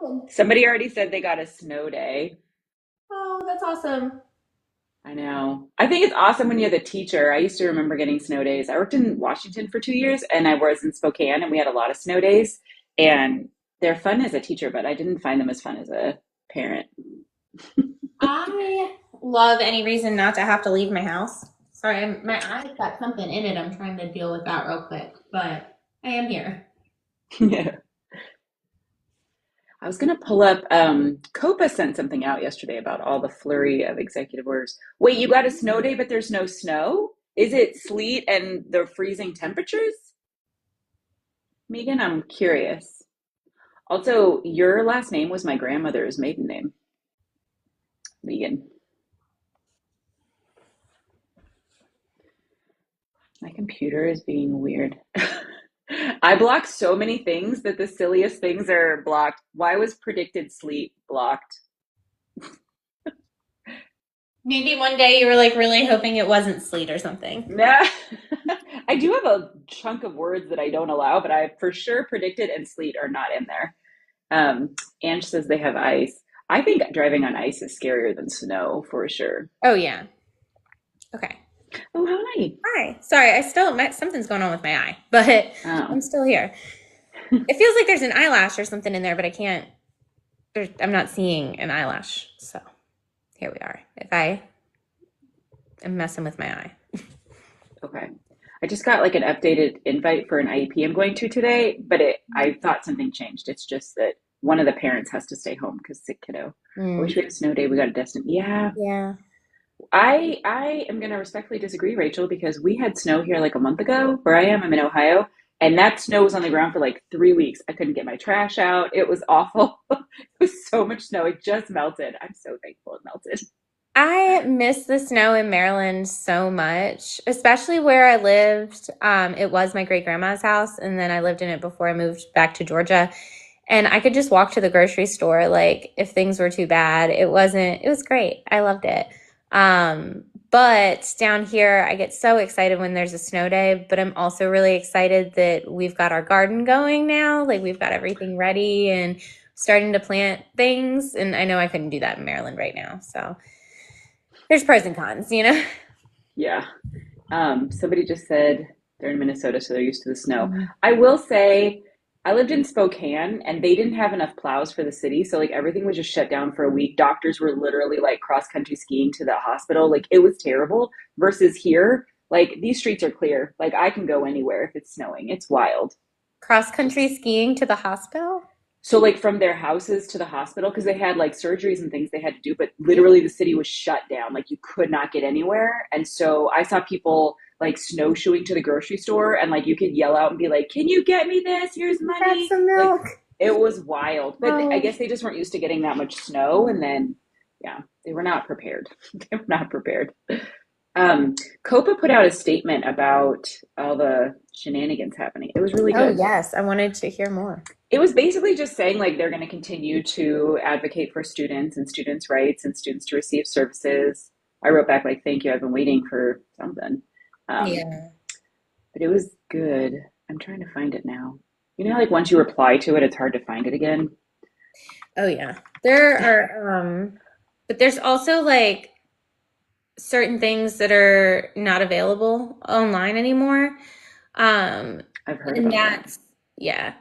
happened? Somebody already said they got a snow day. Oh, that's awesome. I know. I think it's awesome when you're the teacher. I used to remember getting snow days. I worked in Washington for 2 years and I was in Spokane and we had a lot of snow days. And they're fun as a teacher, but I didn't find them as fun as a parent. I love any reason not to have to leave my house. Sorry, my eye's got something in it. I'm trying to deal with that real quick, but I am here. Yeah. I was going to pull up, Copa sent something out yesterday about all the flurry of executive orders. Wait, you got a snow day, but there's no snow? Is it sleet and the freezing temperatures? Megan, I'm curious. Also, your last name was my grandmother's maiden name, Megan. My computer is being weird. I block so many things that the silliest things are blocked. Why was predicted sleet blocked? Maybe one day you were like really hoping it wasn't sleet or something. Nah. I do have a chunk of words that I don't allow, but I for sure predicted and sleet are not in there. Ange says they have ice. I think driving on ice is scarier than snow for sure. Oh yeah. Okay. Oh, hi. Hi. Sorry, something's going on with my eye, but Oh, I'm still here. It feels like there's an eyelash or something in there, but I can't. I'm not seeing an eyelash. So here we are. If I am messing with my eye. okay. I just got like an updated invite for an IEP I'm going to today, but I thought something changed. It's just that one of the parents has to stay home because sick kiddo. I Mm, wish we had a snow day. We got a destination. Yeah, yeah. I am going to respectfully disagree, Rachel, because we had snow here like a month ago where I am. I'm in Ohio, and that snow was on the ground for like 3 weeks. I couldn't get my trash out. It was awful. It was so much snow. It just melted. I'm so thankful it melted. I miss the snow in Maryland so much, especially where I lived. It was my great grandma's house, and then I lived in it before I moved back to Georgia. And I could just walk to the grocery store, like if things were too bad. It was great. I loved it. But down here, I get so excited when there's a snow day, but I'm also really excited that we've got our garden going now. Like we've got everything ready and starting to plant things. And I know I couldn't do that in Maryland right now. So there's pros and cons, you know? Yeah. Somebody just said they're in Minnesota, so they're used to the snow. I will say, I lived in Spokane and they didn't have enough plows for the city. So, like, everything was just shut down for a week. Doctors were literally like cross country skiing to the hospital. Like, it was terrible. Versus here, like, these streets are clear. Like, I can go anywhere if it's snowing. It's wild. Cross country skiing to the hospital? So, like, from their houses to the hospital, because they had like surgeries and things they had to do, but literally the city was shut down. Like, you could not get anywhere. And so I saw people like snowshoeing to the grocery store, and like you could yell out and be like, "Can you get me this? Here's Grab money." some Like, milk. it was wild. But I Oh, guess they just weren't used to getting that much snow. And then, yeah, they were not prepared. They were not prepared. Copa put out a statement about all the shenanigans happening. It was really oh good. yes. I wanted to hear more. It was basically just saying like they're going to continue to advocate for students and students' rights and students to receive services. I wrote back like, "Thank you. I've been waiting for something." Um, Yeah. but it was good. I'm trying to find it now. You know, like once you reply to it, it's hard to find it again. Oh yeah. There are but there's also like certain things that are not available online anymore. Um I've heard and about that. that's yeah.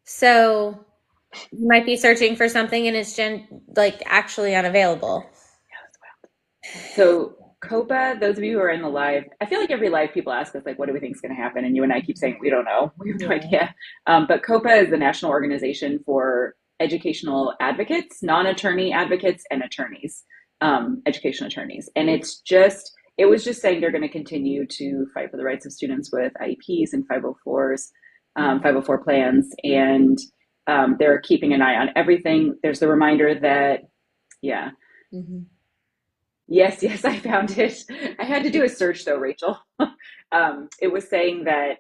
So you might be searching for something and it's like actually unavailable. So Copa, those of you who are in the live, I feel like every live people ask us like, "What do we think is going to happen?" And you and I keep saying we don't know. We have no Yeah. idea. But Copa is the national organization for educational advocates, non-attorney advocates, and attorneys, education attorneys. And it was just saying they're going to continue to fight for the rights of students with IEPs and 504s, 504 plans, and they're keeping an eye on everything. There's the reminder that, yeah. Mhm. Yes, yes, I found it. I had to do a search though, Rachel. It was saying that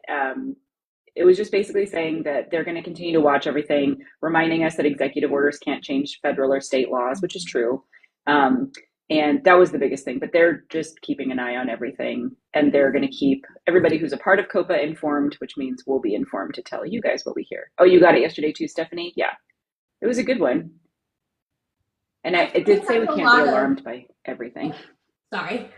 it was just basically saying that they're going to continue to watch everything, reminding us that executive orders can't change federal or state laws, which is true. Um, and that was the biggest thing. But they're just keeping an eye on everything, and they're going to keep everybody who's a part of COPA informed, which means we'll be informed to tell you guys what we hear. Oh, you got it yesterday too, Stephanie? Yeah. It was a good one. And I feel it like did say that's we a can't be lot of, alarmed by everything. sorry.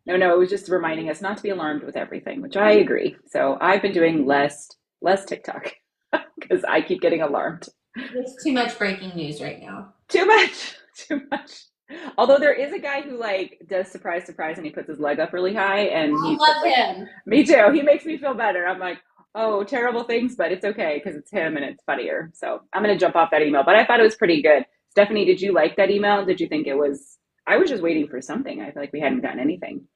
No, no, it was just reminding us not to be alarmed with everything, which I agree. So I've been doing less TikTok because I keep getting alarmed. There's too much breaking news right now. Too much, too much. Although there is a guy who like does surprise, surprise, and he puts his leg up really high, and I he puts love like, him. me too. He makes me feel better. I'm like, oh, terrible things, but it's okay because it's him and it's funnier. So I'm gonna jump off that email, but I thought it was pretty good. Stephanie, did you like that email? Did you think it was? I was just waiting for something. I feel like we hadn't gotten anything.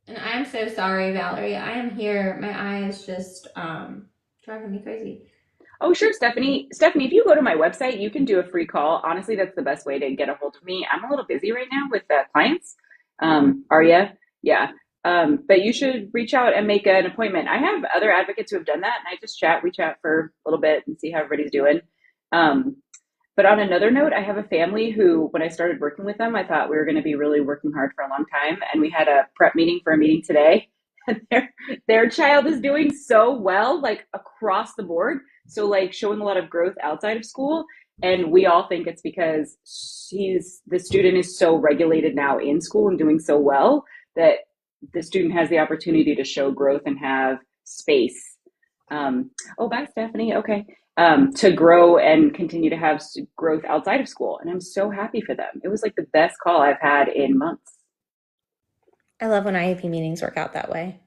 And I'm so sorry, Valerie. I am here. My eye is just driving me crazy. Oh, sure, Stephanie. Stephanie, if you go to my website, you can do a free call. Honestly, that's the best way to get a hold of me. I'm a little busy right now with clients. Are you? Yeah. But you should reach out and make an appointment. I have other advocates who have done that, and I just chat. We chat for a little bit and see how everybody's doing. Um, but on another note, I have a family who, when I started working with them, I thought we were going to be really working hard for a long time. And we had a prep meeting for a meeting today. And their child is doing so well, like across the board. So, like, showing a lot of growth outside of school. And we all think it's because the student is so regulated now in school and doing so well that the student has the opportunity to show growth and have space. Oh, bye, Stephanie. Okay, to grow and continue to have growth outside of school. And I'm so happy for them. It was like the best call I've had in months. I love when IEP meetings work out that way.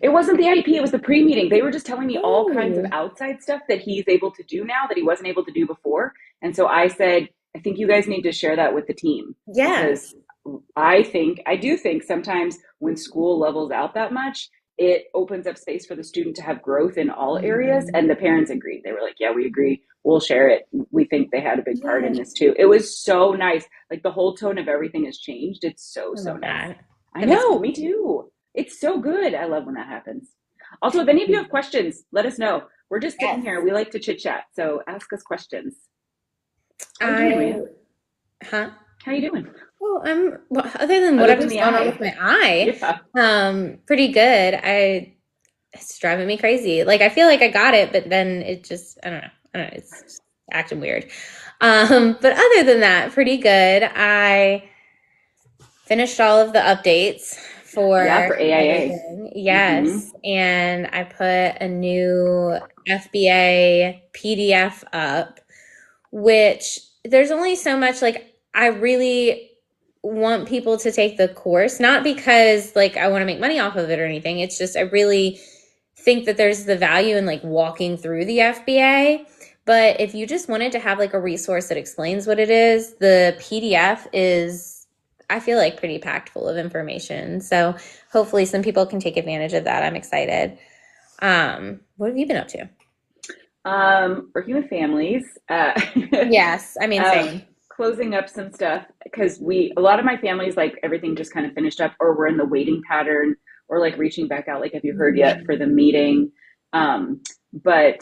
It wasn't the IEP, it was the pre meeting. They were just telling me all kinds of Oh, outside stuff that he's able to do now that he wasn't able to do before. And so I said, I think you guys need to share that with the team because yes. I do think sometimes when school levels out that much, it opens up space for the student to have growth in all areas. Mhm. And the parents agreed. They were like, yeah, we agree. We'll share it. We think they had a big part in Yes. this too. It was so nice. Like the whole tone of everything has changed. It's so, I so love nice. that. I That makes know, me me too. It's so good. I love when that happens. Also, if any of you have questions, let us know. We're just sitting yes. here. We like to chit chat. So ask us questions. How you doing, I Rhea? huh? How you doing? Well, other than Other whatever's than the going on with eye. my eye, Yeah. pretty good. It's driving me crazy. Like I feel like I got it, but then it just I don't know. I don't know. It's just acting weird. But other than that, pretty good. I finished all of the updates Yeah, for for AIA. everything. Mm-hmm. Yes, and I put a new FBA PDF up, which there's only so much like I really want people to take the course, not because like I want to make money off of it or anything. It's just I really think that there's the value in like walking through the FBA. But if you just wanted to have like a resource that explains what it is, the PDF is, I feel like, pretty packed full of information. So hopefully some people can take advantage of that. I'm excited. What have you been up to? Working with families, Yes, I mean, um, same. closing up some stuff because a lot of my families, like everything just kind of finished up or we're in the waiting pattern or like reaching back out, like, have you heard yet for the meeting? But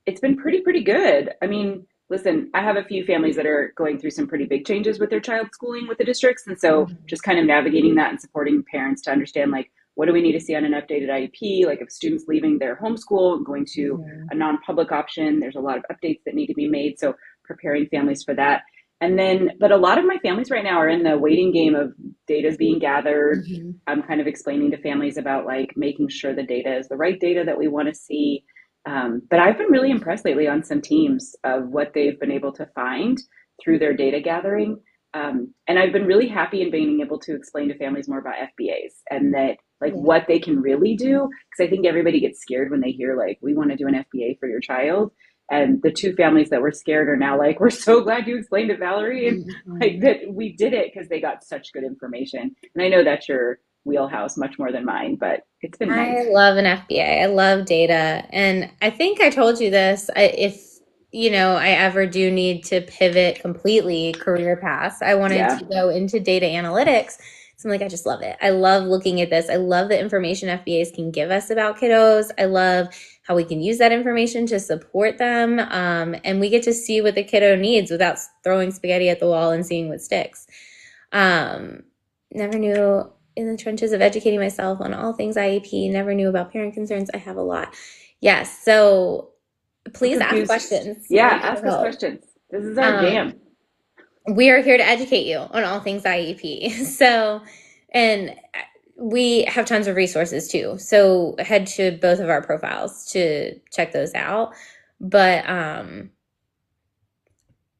it's been pretty good. I mean, listen, I have a few families that are going through some pretty big changes with their child schooling with the districts. And so Mhm. just kind of navigating that and supporting parents to understand like what do we need to see on an updated IEP? Like if students leaving their homeschool and going to Mhm. a non-public option, there's a lot of updates that need to be made. So preparing families for that. And then, but a lot of my families right now are in the waiting game of data's being gathered. Mhm. I'm kind of explaining to families about like making sure the data is the right data that we want to see, but I've been really impressed lately on some teams of what they've been able to find through their data gathering. And I've been really happy in being able to explain to families more about FBAs and that like Yeah. what they can really do. Because I think everybody gets scared when they hear like, we want to do an FBA for your child. And the two families that were scared are now like, we're so glad you explained to Valerie and like Mhm. that we did it because they got such good information. And I know that's your wheelhouse much more than mine, but it's been nice. I love an FBA. I love data. And I think I told you this. If, I ever do need to pivot completely career paths, I wanted Yeah. to go into data analytics. So I'm like, I just love it. I love looking at this. I love the information FBAs can give us about kiddos. I love how we can use that information to support them. And we get to see what the kiddo needs without throwing spaghetti at the wall and seeing what sticks. Um, Never knew in the trenches of educating myself on all things IEP, never knew about parent concerns. I have a lot. Yes. So I'm please ask confused. questions. We're Yeah, here to ask us help. questions. This is our Um, jam. we are here to educate you on all things IEP. So, and we have tons of resources too. So head to both of our profiles to check those out. But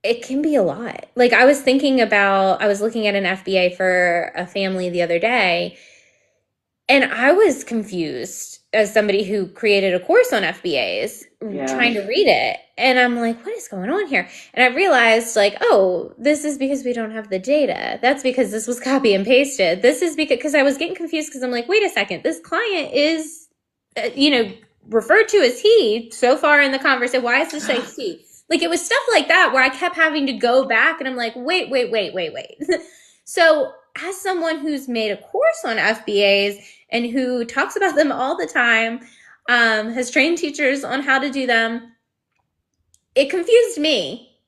it can be a lot. Like I was looking at an FBA for a family the other day, and I was confused as somebody who created a course on FBAs Yeah. trying to read it. And I'm like, what is going on here? And I realized, like, oh, this is because we don't have the data. That's because this was copy and pasted. This is because I was getting confused because I'm like, wait a second, this client is, referred to as he so far in the conversation. Why is this say she? Like, it was stuff like that where I kept having to go back and I'm like, wait. So, as someone who's made a course on FBAs, and who talks about them all the time, has trained teachers on how to do them. It confused me.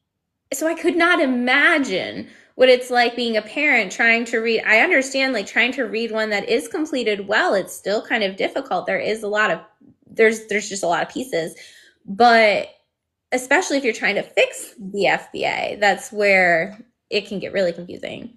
So I could not imagine what it's like being a parent trying to read. I understand, like, trying to read one that is completed well, it's still kind of difficult. There's just a lot of pieces. But especially if you're trying to fix the FBA, that's where it can get really confusing.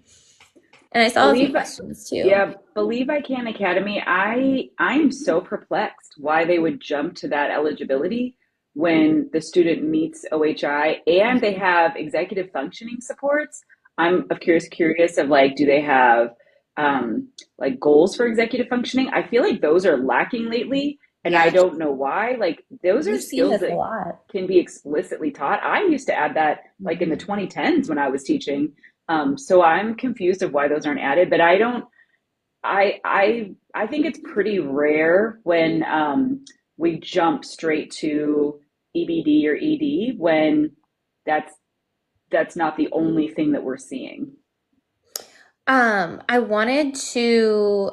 And I saw a few Believe, questions too. yeah, Believe I Can Academy. I'm so perplexed why they would jump to that eligibility when the student meets OHI and they have executive functioning supports. I'm of curious of like, do they have like goals for executive functioning? I feel like those are lacking lately, and I Yeah, don't know why. Like those are we've seen skills this a that lot. can be explicitly taught. I used to add that like in the Mhm. 2010s when I was teaching, so I'm confused of why those aren't added, but I don't. I think it's pretty rare when we jump straight to EBD or ED when that's that's not the only thing that we're seeing. I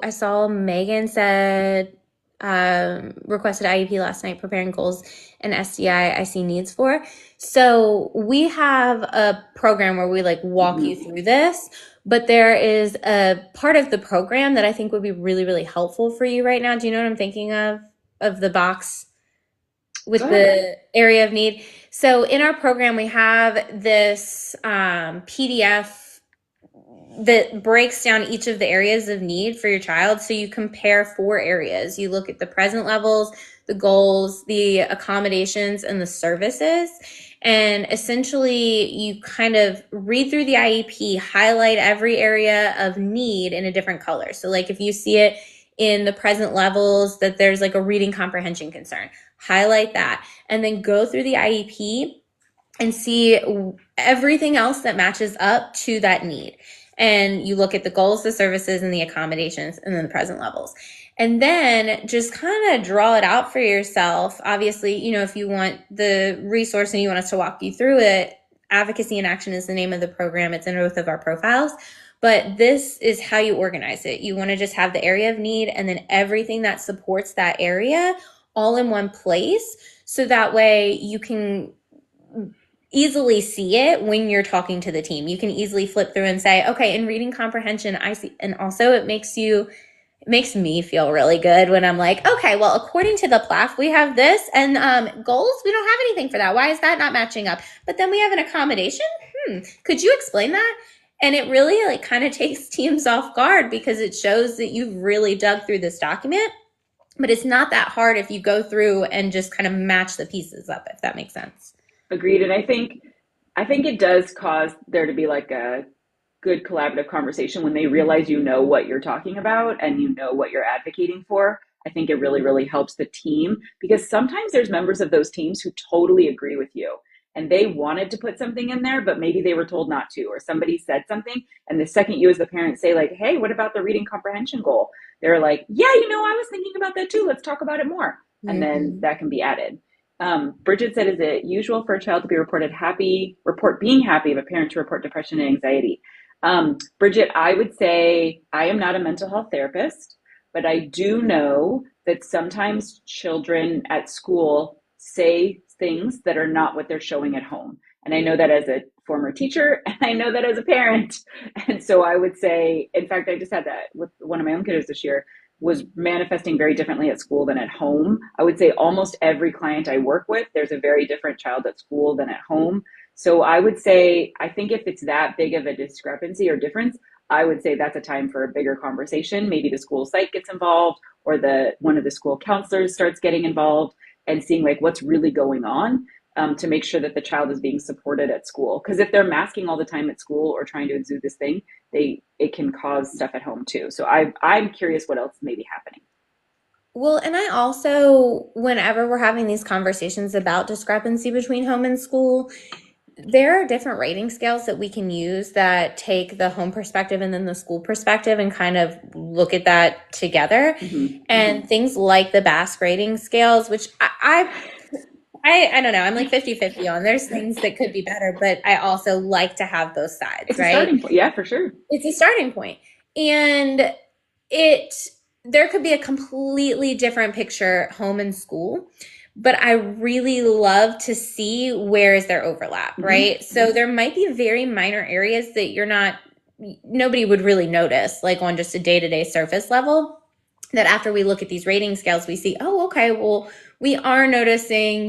saw Megan said, requested IEP last night, preparing goals and SDI I see needs for. So we have a program where we like walk you Mm-hmm. through this, but there is a part of the program that I think would be really, really helpful for you right now. Do you know what I'm thinking of the box Go with ahead. the area of need? So in our program, we have this PDF that breaks down each of the areas of need for your child. So you compare 4 areas. You look at the present levels, the goals, the accommodations, and the services. And essentially, you kind of read through the IEP, highlight every area of need in a different color. So, like if you see it in the present levels that there's like a reading comprehension concern, highlight that, and then go through the IEP and see everything else that matches up to that need. And you look at the goals, the services, and the accommodations, and then the present levels. And then just kind of draw it out for yourself. Obviously, if you want the resource and you want us to walk you through it, Advocacy in Action is the name of the program. It's in both of our profiles. But this is how you organize it. You want to just have the area of need and then everything that supports that area all in one place. So that way you can easily see it when you're talking to the team. You can easily flip through and say, okay, in reading comprehension, I see. And also it makes me feel really good when I'm like, okay, well, according to the PLAF, we have this, and goals, we don't have anything for that. Why is that not matching up? But then we have an accommodation. Could you explain that? And it really like kind of takes teams off guard because it shows that you've really dug through this document. But it's not that hard if you go through and just kind of match the pieces up, if that makes sense. Agreed. And I think it does cause there to be like a good collaborative conversation when they realize you know what you're talking about and you know what you're advocating for. I think it really, really helps the team because sometimes there's members of those teams who totally agree with you and they wanted to put something in there, but maybe they were told not to, or somebody said something. And the second you, as the parent, say, like, hey, what about the reading comprehension goal? They're like, yeah, I was thinking about that too. Let's talk about it more. And then Mm-hmm. that can be added. Bridget said, is it usual for a child to be report being happy, but a parent to report depression and anxiety? Bridget, I would say I am not a mental health therapist, but I do know that sometimes children at school say things that are not what they're showing at home. And I know that as a former teacher, and I know that as a parent. And so I would say, in fact, I just had that with one of my own kiddos this year, was manifesting very differently at school than at home. I would say almost every client I work with, there's a very different child at school than at home. So I would say, I think if it's that big of a discrepancy or difference, I would say that's a time for a bigger conversation. Maybe the school site gets involved, or the one of the school counselors starts getting involved and seeing like what's really going on, to make sure that the child is being supported at school. Because if they're masking all the time at school or trying to exude this thing, it can cause stuff at home too. So I'm curious what else may be happening. Well, and I also, whenever we're having these conversations about discrepancy between home and school, there are different rating scales that we can use that take the home perspective and then the school perspective and kind of look at that together. Mm-hmm. And things like the Basque rating scales, which I don't know, I'm like 50-50 on. There's things that could be better, but I also like to have both sides, It's a right? starting point. Yeah, for sure. It's a starting point. And it there could be a completely different picture home and school, but I really love to see where is their overlap, Mm-hmm. right? So there might be very minor areas that nobody would really notice, like on just a day-to-day surface level, that after we look at these rating scales, we see, oh, okay, well, we are noticing,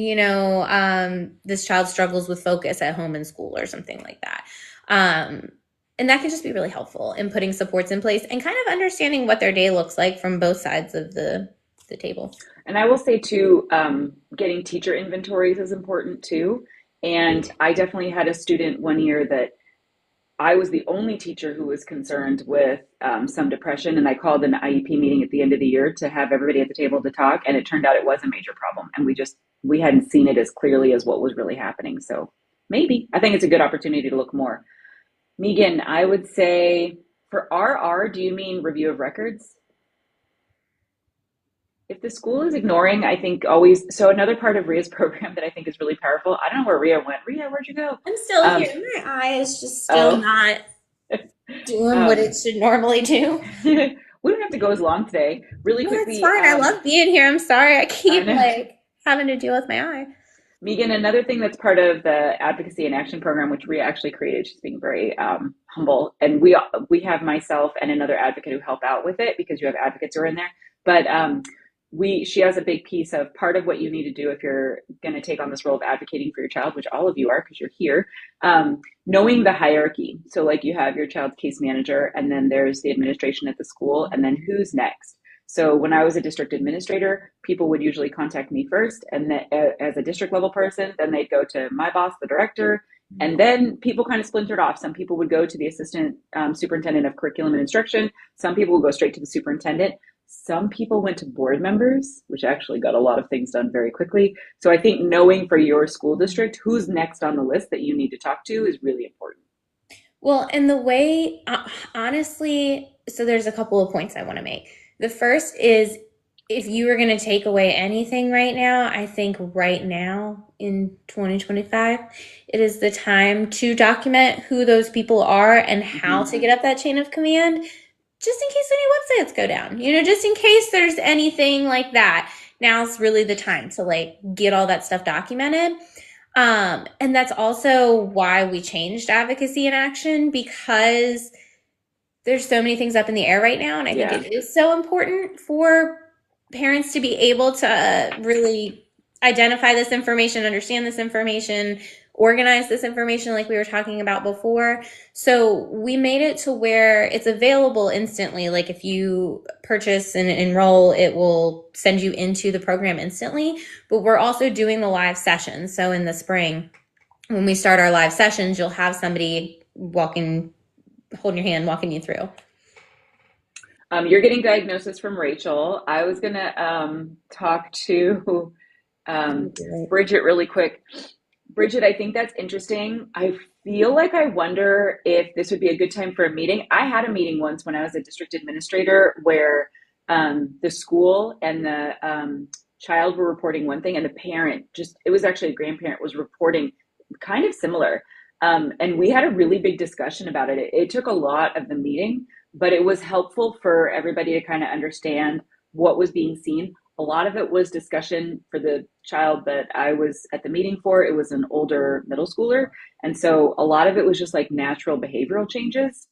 this child struggles with focus at home and school or something like that. And that can just be really helpful in putting supports in place and kind of understanding what their day looks like from both sides of the table. And I will say too, getting teacher inventories is important too. And I definitely had a student one year that I was the only teacher who was concerned with some depression, and I called an IEP meeting at the end of the year to have everybody at the table to talk, and it turned out it was a major problem, and we hadn't seen it as clearly as what was really happening. So maybe I think it's a good opportunity to look more. Megan, I would say for RR, do you mean review of records? If the school is ignoring, I think always, so another part of Rhea's program that I think is really powerful. I don't know where Rhea went. Rhea, where'd you go? I'm still Um, here. My eye is just still oh, not doing what it um, should normally do. we don't have to go as long today. Really No, it's quickly, fine. I love being here. I'm sorry. I I keep know. like having to deal with my eye. Megan, another thing that's part of the advocacy and action program, which Rhea actually created, she's being very humble, and we have myself and another advocate who help out with it because you have advocates who are in there. But she has a big piece of part of what you need to do if you're going to take on this role of advocating for your child, which all of you are because you're here. Knowing the hierarchy. So, like, you have your child's case manager, and then there's the administration at the school, and then who's next. So when I was a district administrator, people would usually contact me first, and then as a district level person, then they'd go to my boss, the director, and then people kind of splintered off. Some people would go to the assistant superintendent of curriculum and instruction. Some people would go straight to the superintendent. Some people went to board members, which actually got a lot of things done very quickly. So I think knowing for your school district who's next on the list that you need to talk to is really important. Well, and the way, honestly, so there's a couple of points I want to make. The first is if you were going to take away anything right now, I think right now in 2025, it is the time to document who those people are and how Mm-hmm. to get up that chain of command, just in case any websites go down, just in case there's anything like that. Now's really the time to like get all that stuff documented. And that's also why we changed advocacy in action, because there's so many things up in the air right now. And I think Yeah. it is so important for parents to be able to really identify this information, understand this information, organize this information like we were talking about before. So we made it to where it's available instantly. Like if you purchase and enroll, it will send you into the program instantly. But we're also doing the live sessions. So in the spring, when we start our live sessions, you'll have somebody holding your hand, walking you through. You're getting diagnosis from Rachel. I was going to talk to um, Bridget really quick. Bridget, I think that's interesting. I feel like I wonder if this would be a good time for a meeting. I had a meeting once when I was a district administrator where the school and the child were reporting one thing, and the parent, just, it was actually a grandparent, was reporting kind of similar. And we had a really big discussion about it. It took a lot of the meeting, but it was helpful for everybody to kind of understand what was being seen. A lot of it was discussion for the child that I was at the meeting for. It was an older middle schooler. And so a lot of it was just like natural behavioral changes.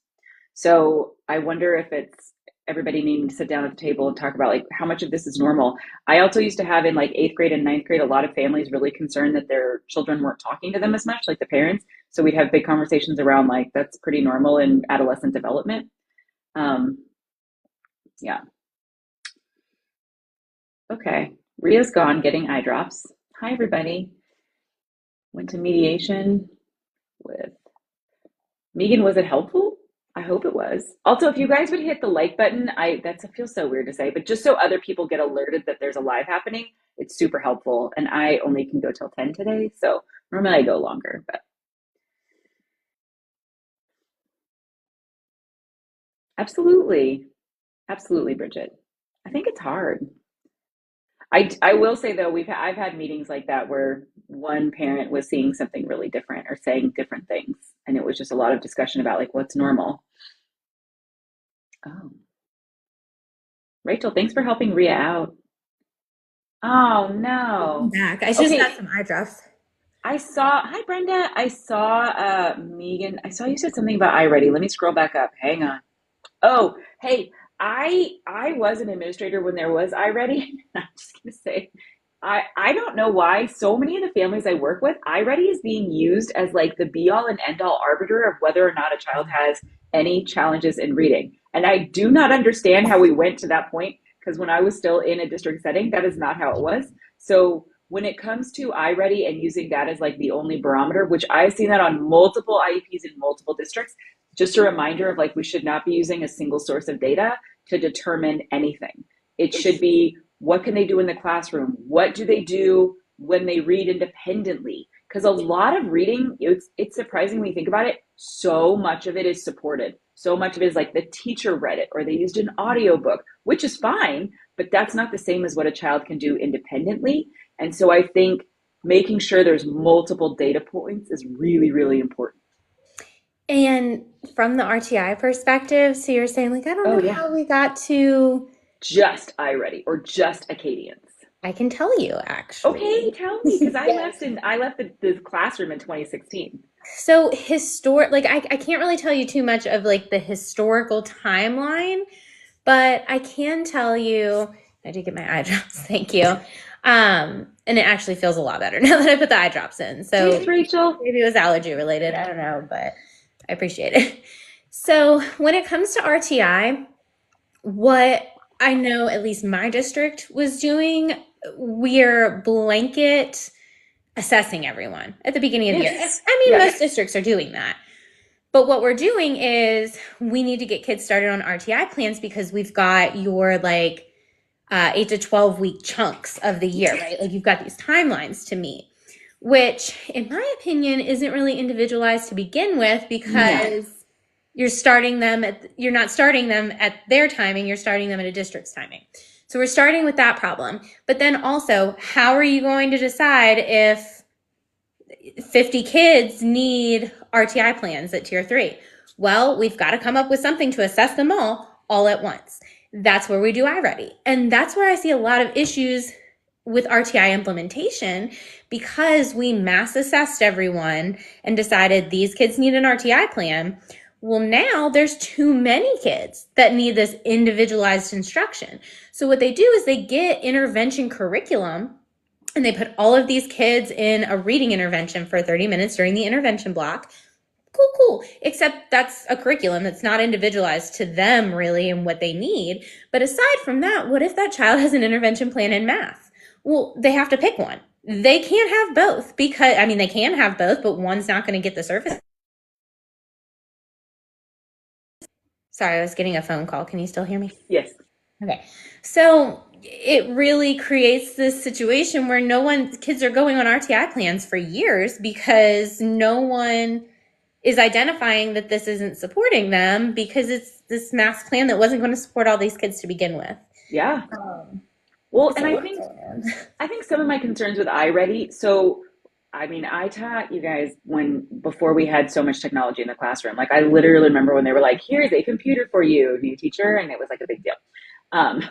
So I wonder if it's everybody needing to sit down at the table and talk about like how much of this is normal. I also used to have in like eighth grade and ninth grade, a lot of families really concerned that their children weren't talking to them as much, like the parents. So we'd have big conversations around like that's pretty normal in adolescent development. Um, yeah. Okay. Rhea's gone getting eye drops. Hi, everybody. Went to mediation with Megan. Was it helpful? I hope it was. Also, if you guys would hit the like button, that feels so weird to say, but just so other people get alerted that there's a live happening, it's super helpful. And I only can go till 10 today, so normally I go longer, but absolutely. Absolutely, Bridget. I think it's hard. I will say though, I've had meetings like that where one parent was seeing something really different or saying different things, and it was just a lot of discussion about like what's normal. Oh, Rachel, thanks for helping Rhea out. Oh I'm no. back. I just got Okay, some eye drops. hi Brenda. I saw Megan. I saw you said something about iReady. Let me scroll back up. Hang on. Oh, hey, I was an administrator when there was iReady. I'm just gonna say, I don't know why so many of the families I work with, iReady is being used as like the be all and end all arbiter of whether or not a child has any challenges in reading. And I do not understand how we went to that point because when I was still in a district setting, that is not how it was. So when it comes to iReady and using that as like the only barometer, which I've seen that on multiple IEPs in multiple districts, just a reminder of like we should not be using a single source of data to determine anything. It should be what can they do in the classroom? What do they do when they read independently? Because a lot of reading, it's surprising when you think about it, so much of it is supported. So much of it is like the teacher read it or they used an audiobook, which is fine, but that's not the same as what a child can do independently. And so I think making sure there's multiple data points is really, really important. And from the RTI perspective, so you're saying, like, I don't Oh know yeah, how we got to, just iReady or just Acadians. I can tell you Okay, actually. tell me, because Yes. I left the classroom in 2016. So historic, like I can't really tell you too much of like the historical timeline, but I can tell you, I did get my eye drops, thank you. And it actually feels a lot better now that I put the eye drops in. So Thanks, Rachel. maybe it was allergy related, I don't know, but I appreciate it. So when it comes to RTI, what I know at least my district was doing, we're blanket assessing everyone at the beginning of the year. And Yes, I mean, most yes, districts are doing that. But what we're doing is we need to get kids started on RTI plans because we've got your like 8 to 12 week chunks of the year, right? Like you've got these timelines to meet, which in my opinion isn't really individualized to begin with no, because you're not starting them at their timing, you're starting them at a district's timing. So we're starting with that problem. But then also, how are you going to decide if 50 kids need RTI plans at tier 3? Well, we've got to come up with something to assess them all at once. That's where we do iReady. And that's where I see a lot of issues with RTI implementation because we mass assessed everyone and decided these kids need an RTI plan. Well, now there's too many kids that need this individualized instruction. So what they do is they get intervention curriculum and they put all of these kids in a reading intervention for 30 minutes during the intervention block. Cool, cool. Except that's a curriculum that's not individualized to them really and what they need. But aside from that, what if that child has an intervention plan in math? Well, they have to pick one. They can't have both because, I mean, they can have both, but one's not going to get the service. Sorry, I was getting a phone call. Can you still hear me? yes. Okay. So it really creates this situation where kids are going on RTI plans for years because no one is identifying that this isn't supporting them because it's this mass plan that wasn't going to support all these kids to begin with. Yeah. Um, Well, it's and a lot going on. I think some of my concerns with iReady. So, I mean, I taught you guys when before we had so much technology in the classroom. Like, I literally remember when they were like, "Here's a computer for you, new teacher," and it was like a big deal. Um,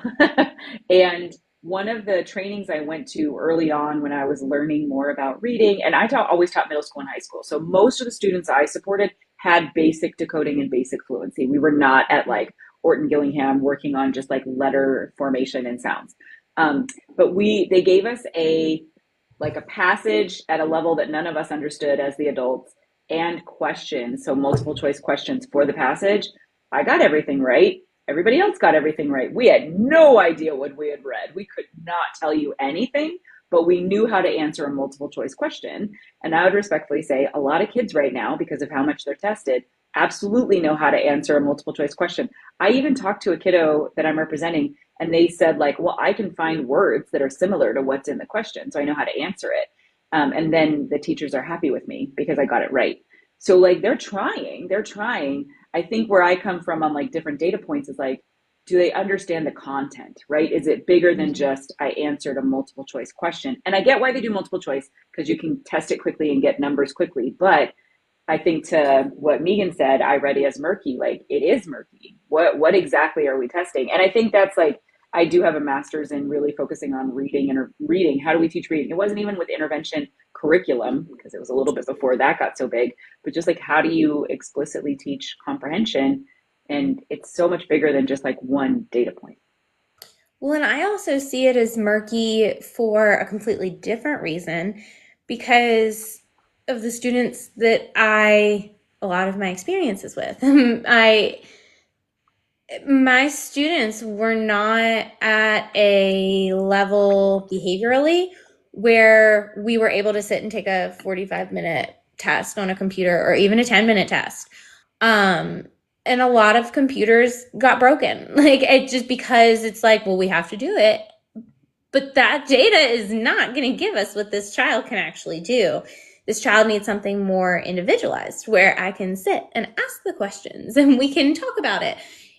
and one of the trainings I went to early on when I was learning more about reading, and always taught middle school and high school. So most of the students I supported had basic decoding and basic fluency. We were not at like Orton Gillingham working on just like letter formation and sounds. But they gave us a passage at a level that none of us understood as the adults and questions, so multiple choice questions for the passage. I got everything right. Everybody else got everything right. We had no idea what we had read. We could not tell you anything, but we knew how to answer a multiple choice question. And I would respectfully say a lot of kids right now, because of how much they're tested, absolutely know how to answer a multiple choice question. I even talked to a kiddo that I'm representing, and they said like, well, I can find words that are similar to what's in the question, so I know how to answer it. And then the teachers are happy with me because I got it right. So like they're trying. I think where I come from on like different data points is like, do they understand the content, right? Is it bigger than just I answered a multiple choice question? And I get why they do multiple choice because you can test it quickly and get numbers quickly. But I think to what Megan said, I read it as murky. Like it is murky. What exactly are we testing? And I think that's like I do have a master's in really focusing on reading and reading. How do we teach reading? It wasn't even with intervention curriculum because it was a little bit before that got so big, but just like how do you explicitly teach comprehension? And it's so much bigger than just like one data point. Well, and I also see it as murky for a completely different reason because of the students that a lot of my experiences with. My students were not at a level behaviorally where we were able to sit and take a 45-minute test on a computer or even a 10-minute test. Um, and a lot of computers got broken. Like it just because it's like, well, we have to do it. But that data is not going to give us what this child can actually do. This child needs something more individualized where I can sit and ask the questions and we can talk about it.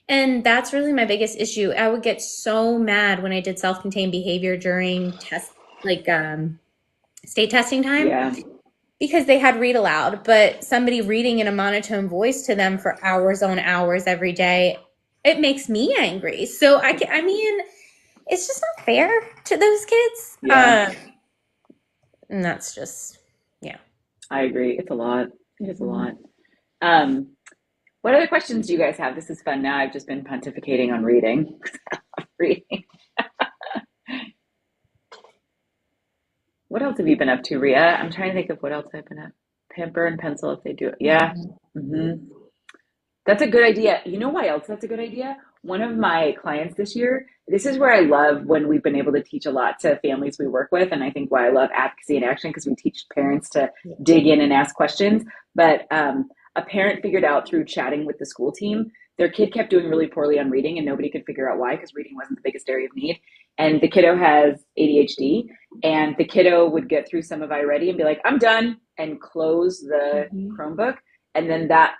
And that's really my biggest issue. I would get so mad when I did self-contained behavior during test, like state testing time, Yeah, because they had read aloud, but somebody reading in a monotone voice to them for hours on hours every day, it makes me angry. So I mean, it's just not fair to those kids. yeah, And that's just, yeah. I agree. It's a lot. It is a Mhm. lot. Um, what other questions do you guys have? This is fun. Now I've just been pontificating on reading. Reading. What else have you been up to, Rhea? I'm trying to think of what else I've been up. Pamper and pencil if they do it. Yeah. Hmm. That's a good idea. You know why else that's a good idea? One of my clients this year, this is where I love when we've been able to teach a lot to families we work with. And I think why I love advocacy in action because we teach parents to Yeah. dig in and ask questions. But a parent figured out through chatting with the school team, their kid kept doing really poorly on reading and nobody could figure out why because reading wasn't the biggest area of need. And the kiddo has ADHD and the kiddo would get through some of iReady and be like, I'm done and close the Mhm. Chromebook. And then that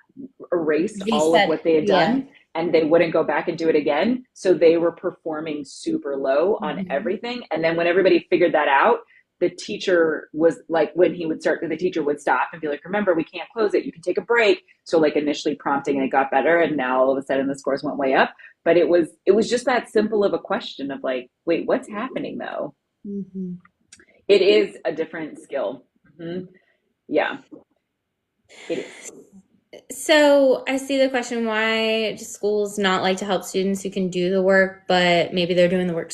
erased all of Reset. what they had Yeah. done and they wouldn't go back and do it again. So they were performing super low on Mhm. everything. And then when everybody figured that out, the teacher was like, when he would start, the teacher would stop and be like, remember, we can't close it. You can take a break. So like initially prompting and it got better. And now all of a sudden the scores went way up. But it was just that simple of a question of like, wait, what's happening though? Mhm. It is a different skill. Mm-hmm. Yeah, it is. So I see the question, why do schools not like to help students who can do the work, but maybe they're doing the work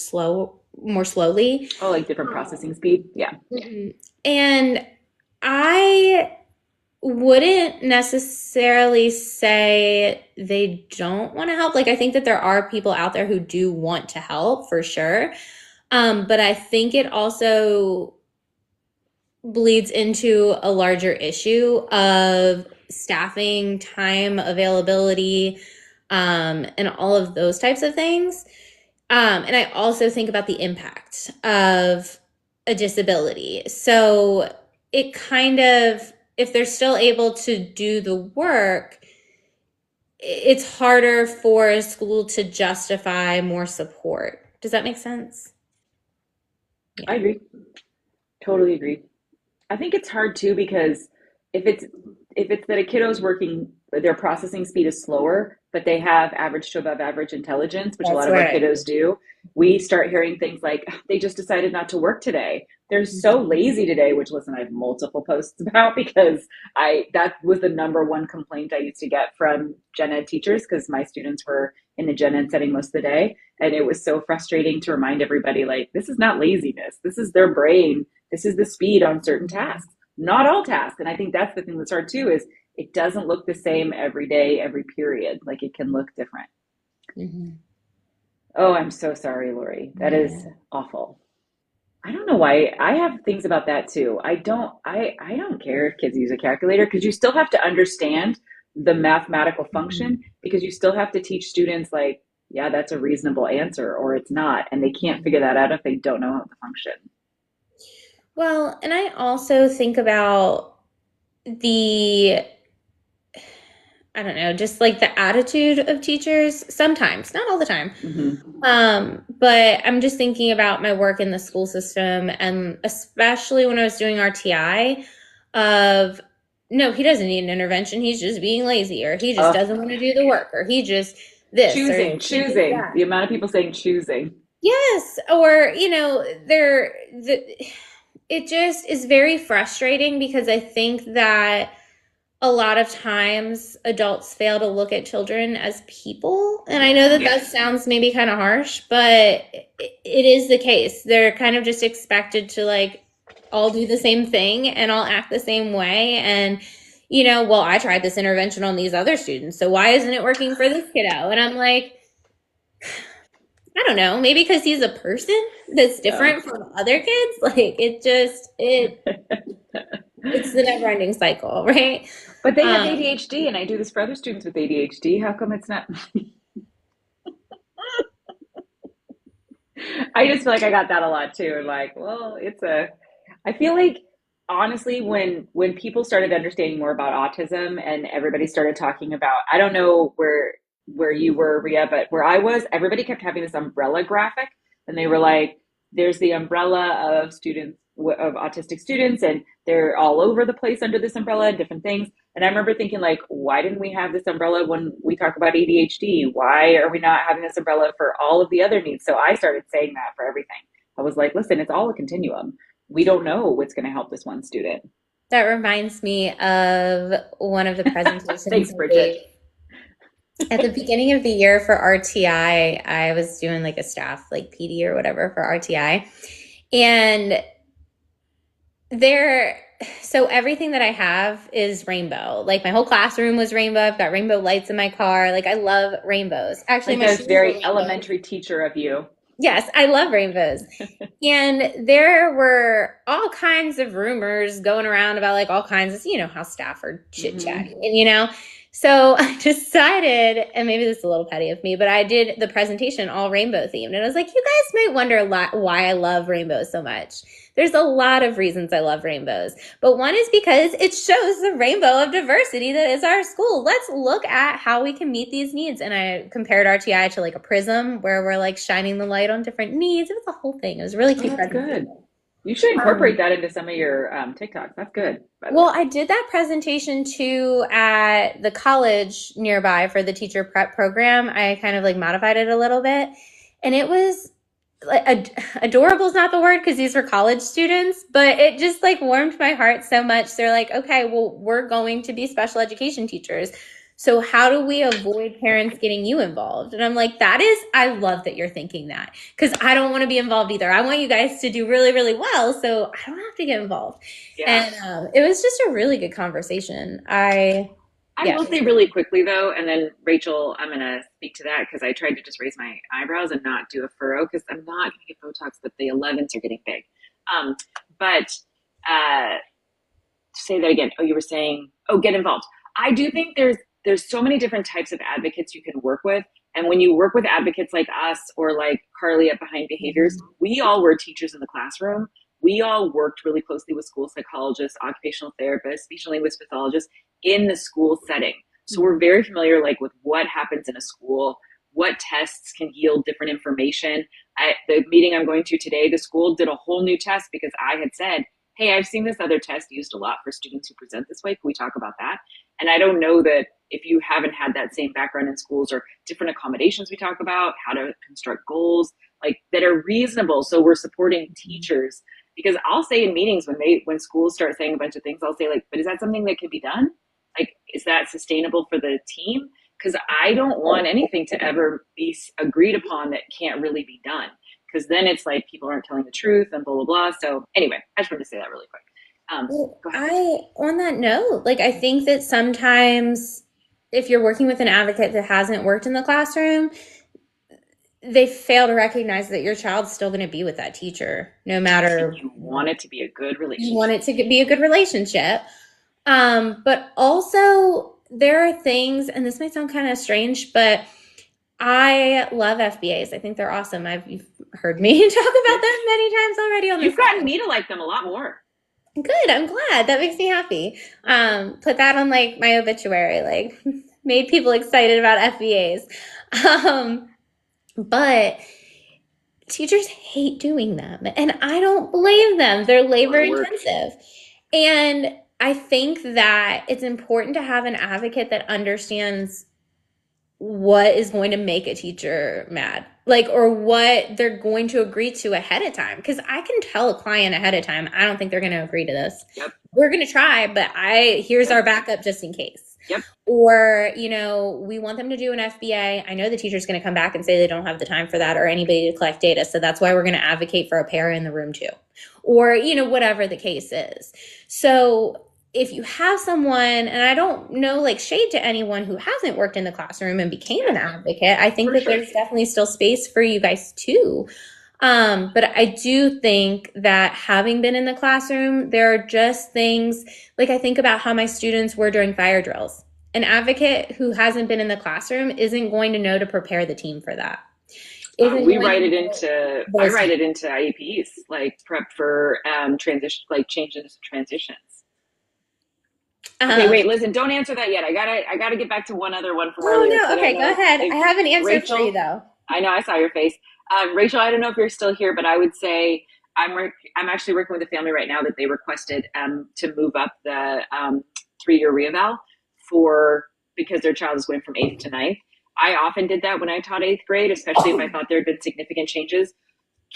more slowly? Oh, like different processing speed. Yeah. Mhm. And I wouldn't necessarily say they don't want to help. Like, I think that there are people out there who do want to help for sure. But I think it also bleeds into a larger issue of staffing, time availability, and all of those types of things. And I also think about the impact of a disability. So it kind of, if they're still able to do the work, it's harder for a school to justify more support. Does that make sense? I Yeah. agree. Totally agree. I think it's hard too because if it's that a kiddo's working, their processing speed is slower, but they have average to above average intelligence, which a That's lot of our right. kiddos do, we start hearing things like, they just decided not to work today. They're so Mhm. lazy today, which listen, I have multiple posts about because that was the number one complaint I used to get from gen ed teachers because my students were in the gen ed setting most of the day. And it was so frustrating to remind everybody, like, this is not laziness. This is their brain. This is the speed on certain tasks, not all tasks. And I think that's the thing that's hard too, is it doesn't look the same every day, every period. Like it can look different. Mhm. Oh, I'm so sorry, Lori. That is Yeah. awful. I don't know why. I have things about that too. I don't care if kids use a calculator because you still have to understand the mathematical function Mhm. because you still have to teach students like, yeah, that's a reasonable answer or it's not. And they can't figure Mhm. that out if they don't know how to function. Well, and I also think about the, I don't know, just like the attitude of teachers sometimes, not all the time. Mm-hmm. But I'm just thinking about my work in the school system and especially when I was doing RTI of no, he doesn't need an intervention. He's just being lazy or he just Oh, doesn't want to do the work or he just this or he just choosing. that. The amount of people saying choosing. Yes, or it just is very frustrating because I think that a lot of times adults fail to look at children as people. And I know that that Yes. sounds maybe kind of harsh, but it is the case. They're kind of just expected to like all do the same thing and all act the same way. And, well, I tried this intervention on these other students. So why isn't it working for this kiddo? And I'm like, I don't know, maybe because he's a person that's Yeah. different from other kids. Like it's the never ending cycle, right? But they have Um, ADHD, and I do this for other students with ADHD. How come it's not? I just feel like I got that a lot too. And like, well, I feel like honestly, when people started understanding more about autism and everybody started talking about, I don't know where you were, Rhea, but where I was, everybody kept having this umbrella graphic, and they were like, "There's the umbrella of students of autistic students, and they're all over the place under this umbrella, different things." And I remember thinking, like, why didn't we have this umbrella when we talk about ADHD? Why are we not having this umbrella for all of the other needs? So I started saying that for everything. I was like, listen, it's all a continuum. We don't know what's going to help this one student. That reminds me of one of the presentations Thanks, I Bridget. gave at the beginning of the year for RTI. I was doing like a staff, like PD or whatever for RTI. And there, so everything that I have is rainbow. Like my whole classroom was rainbow. I've got rainbow lights in my car. Like I love rainbows. Actually, Like my that's shoes were very rainbows. elementary teacher of you. Yes, I love rainbows. And there were all kinds of rumors going around about like all kinds of, how staff are chit chatty. Mm-hmm. And, so I decided, and maybe this is a little petty of me, but I did the presentation all rainbow themed. And I was like, you guys might wonder a lot why I love rainbows so much. There's a lot of reasons I love rainbows, but one is because it shows the rainbow of diversity that is our school. Let's look at how we can meet these needs. And I compared RTI to like a prism where we're like shining the light on different needs. It was a whole thing. It was a really Oh, cute that's presentation. good. You should incorporate Um, that into some of your TikToks. That's good, by the way. well, I did that presentation too at the college nearby for the teacher prep program. I kind of like modified it a little bit. And it was like adorable is not the word because these were college students, but it just like warmed my heart so much. They're like, okay, well, we're going to be special education teachers. So how do we avoid parents getting you involved? And I'm like, I love that you're thinking that because I don't want to be involved either. I want you guys to do really, really well. So I don't have to get involved. Yeah. And it was just a really good conversation. I Yeah. will say really quickly though, and then Rachel, I'm gonna speak to that because I tried to just raise my eyebrows and not do a furrow because I'm not gonna get Botox, but the 11s are getting big. Um, but say that again. Oh, you were saying, oh, get involved. I do think there's so many different types of advocates you can work with. And when you work with advocates like us or like Carly at Behind Behaviors, Mhm. we all were teachers in the classroom. We all worked really closely with school psychologists, occupational therapists, speech and language pathologists in the school setting. So we're very familiar like with what happens in a school, what tests can yield different information. The meeting I'm going to today, the school did a whole new test because I had said, hey, I've seen this other test used a lot for students who present this way. Can we talk about that? And I don't know that if you haven't had that same background in schools or different accommodations we talk about, how to construct goals like that are reasonable. So we're supporting teachers because I'll say in meetings when schools start saying a bunch of things, I'll say like, but is that something that can be done? Like, is that sustainable for the team? Because I don't want anything to ever be agreed upon that can't really be done. Because then it's like people aren't telling the truth and blah blah blah. So anyway, I just wanted to say that really quick. Well, Go ahead. I, on that note, like, I think that sometimes if you're working with an advocate that hasn't worked in the classroom, they fail to recognize that your child's still going to be with that teacher no And matter you want what. it to be a good You want relationship. it to be a good relationship. But also, there are things, and this might sound kind of strange, but I love FBAs. I think they're awesome. You've heard me talk about them many times already on You've this gotten call. me to like them a lot more. Good. I'm glad. That makes me happy. Put that on like my obituary, like made people excited about FBAs. Um, but teachers hate doing them, and I don't blame them. They're It's a lot labor of work. intensive. And I think that it's important to have an advocate that understands what is going to make a teacher mad, like, or what they're going to agree to ahead of time, because I can tell a client ahead of time I don't think they're going to agree to this. Yep. We're going to try, but I here's Yep. our backup just in case. Yep. Or, we want them to do an FBA. I know the teacher's going to come back and say they don't have the time for that or anybody to collect data, so that's why we're going to advocate for a para in the room too, or whatever the case is. So if you have someone, and I don't know, like, shade to anyone who hasn't worked in the classroom and became an advocate, I think For that sure. there's definitely still space for you guys too. But I do think that having been in the classroom, there are just things, like, I think about how my students were during fire drills. An advocate who hasn't been in the classroom isn't going to know to prepare the team for that. Isn't We going write to it know into. I those write times. it into IEPs, like prep for transition, like changes, transitions. Okay, Um, wait, listen, don't answer that yet. I gotta get back to one other one from oh earlier because no, I don't okay, go know ahead. I if have an answer for you Rachel. though. I know I saw your face. Rachel, I don't know if you're still here, but I would say I'm actually working with a family right now that they requested to move up the 3-year reeval for because their child is going from eighth to ninth. I often did that when I taught eighth grade, especially if I thought there had been significant changes.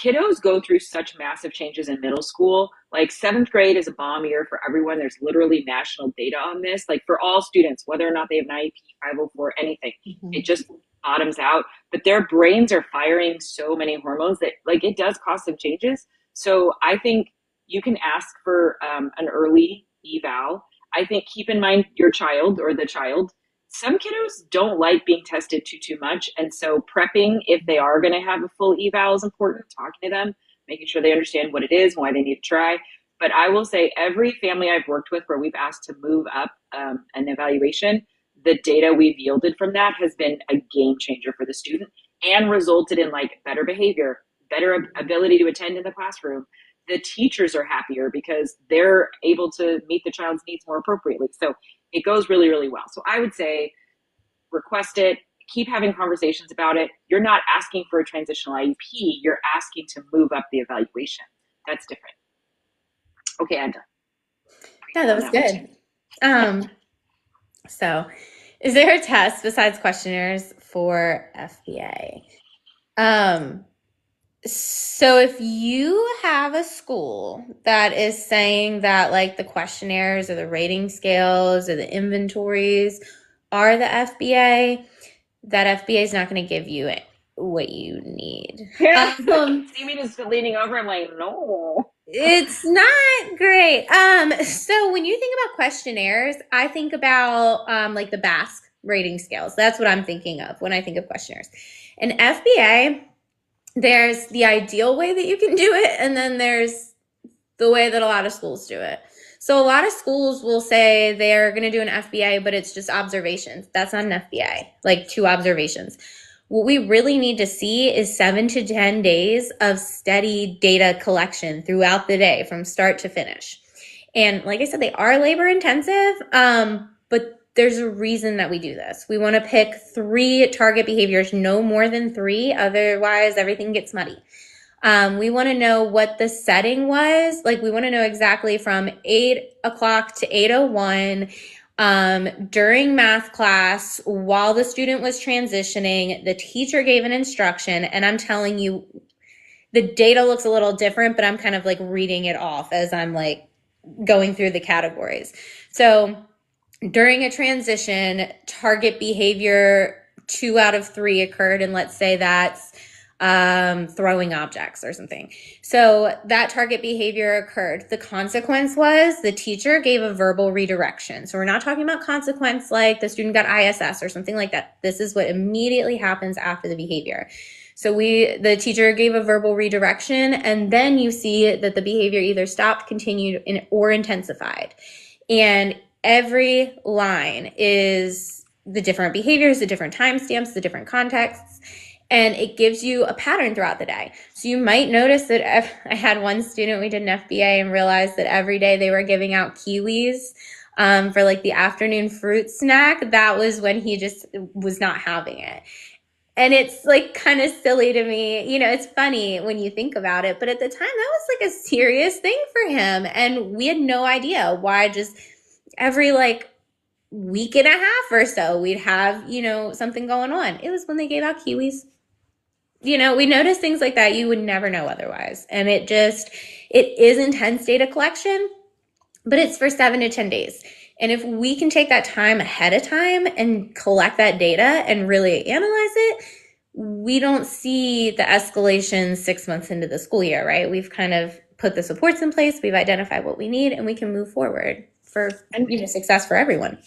Kiddos go through such massive changes in middle school. Like seventh grade is a bomb year for everyone. There's literally national data on this, like for all students, whether or not they have an IEP, 504, anything. It Mhm. just bottoms out. But their brains are firing so many hormones that like it does cause some changes. So I think you can ask for an early eval. I think keep in mind your child or the child, some kiddos don't like being tested too much, and so prepping if they are going to have a full eval is important. Talking to them, making sure they understand what it is, why they need to try. But I will say every family I've worked with where we've asked to move up an evaluation, the data we've yielded from that has been a game changer for the student and resulted in like better behavior, better ability to attend in the classroom. The teachers are happier because they're able to meet the child's needs more appropriately. So it goes really, really well. So I would say request it, keep having conversations about it. You're not asking for a transitional IEP, you're asking to move up the evaluation. That's different. Okay, I'm done. Yeah, Breathe that on was that one too. good. Um, so is there a test besides questionnaires for FBA? Um, so if you have a school that is saying that, like, the questionnaires or the rating scales or the inventories are the FBA, that FBA is not going to give you what you need. Yeah. Um, See me just leaning over. I'm like, no. It's not great. So when you think about questionnaires, I think about like the Basque rating scales. That's what I'm thinking of when I think of questionnaires. In FBA, there's the ideal way that you can do it, and then there's the way that a lot of schools do it. So a lot of schools will say they're going to do an FBA, but it's just observations. That's not an FBA, like 2 observations. What we really need to see is 7 to 10 days of steady data collection throughout the day from start to finish. And like I said, they are labor intensive, but there's a reason that we do this. We want to pick 3 target behaviors, no more than 3. Otherwise, everything gets muddy. We want to know what the setting was. Like, we want to know exactly from 8 o'clock to 8:01, during math class, while the student was transitioning, the teacher gave an instruction, and I'm telling you, the data looks a little different, but I'm kind of like reading it off as I'm like going through the categories. So during a transition, target behavior 2 out of 3 occurred, and let's say that's throwing objects or something. So that target behavior occurred. The consequence was the teacher gave a verbal redirection. So we're not talking about consequence like the student got ISS or something like that. This is what immediately happens after the behavior. So the teacher gave a verbal redirection, and then you see that the behavior either stopped, continued, or intensified. And every line is the different behaviors, the different timestamps, the different contexts, and it gives you a pattern throughout the day. So you might notice that I had one student, we did an FBA, and realized that every day they were giving out kiwis for like the afternoon fruit snack. That was when he just was not having it. And it's like kind of silly to me. It's funny when you think about it, but at the time that was like a serious thing for him. And we had no idea why. Just every like week and a half or so, we'd have, something going on. It was when they gave out kiwis. We notice things like that you would never know otherwise. And it is intense data collection, but it's for 7 to 10 days. And if we can take that time ahead of time and collect that data and really analyze it, we don't see the escalation 6 months into the school year, right? We've kind of put the supports in place, we've identified what we need, and we can move forward for And success for everyone.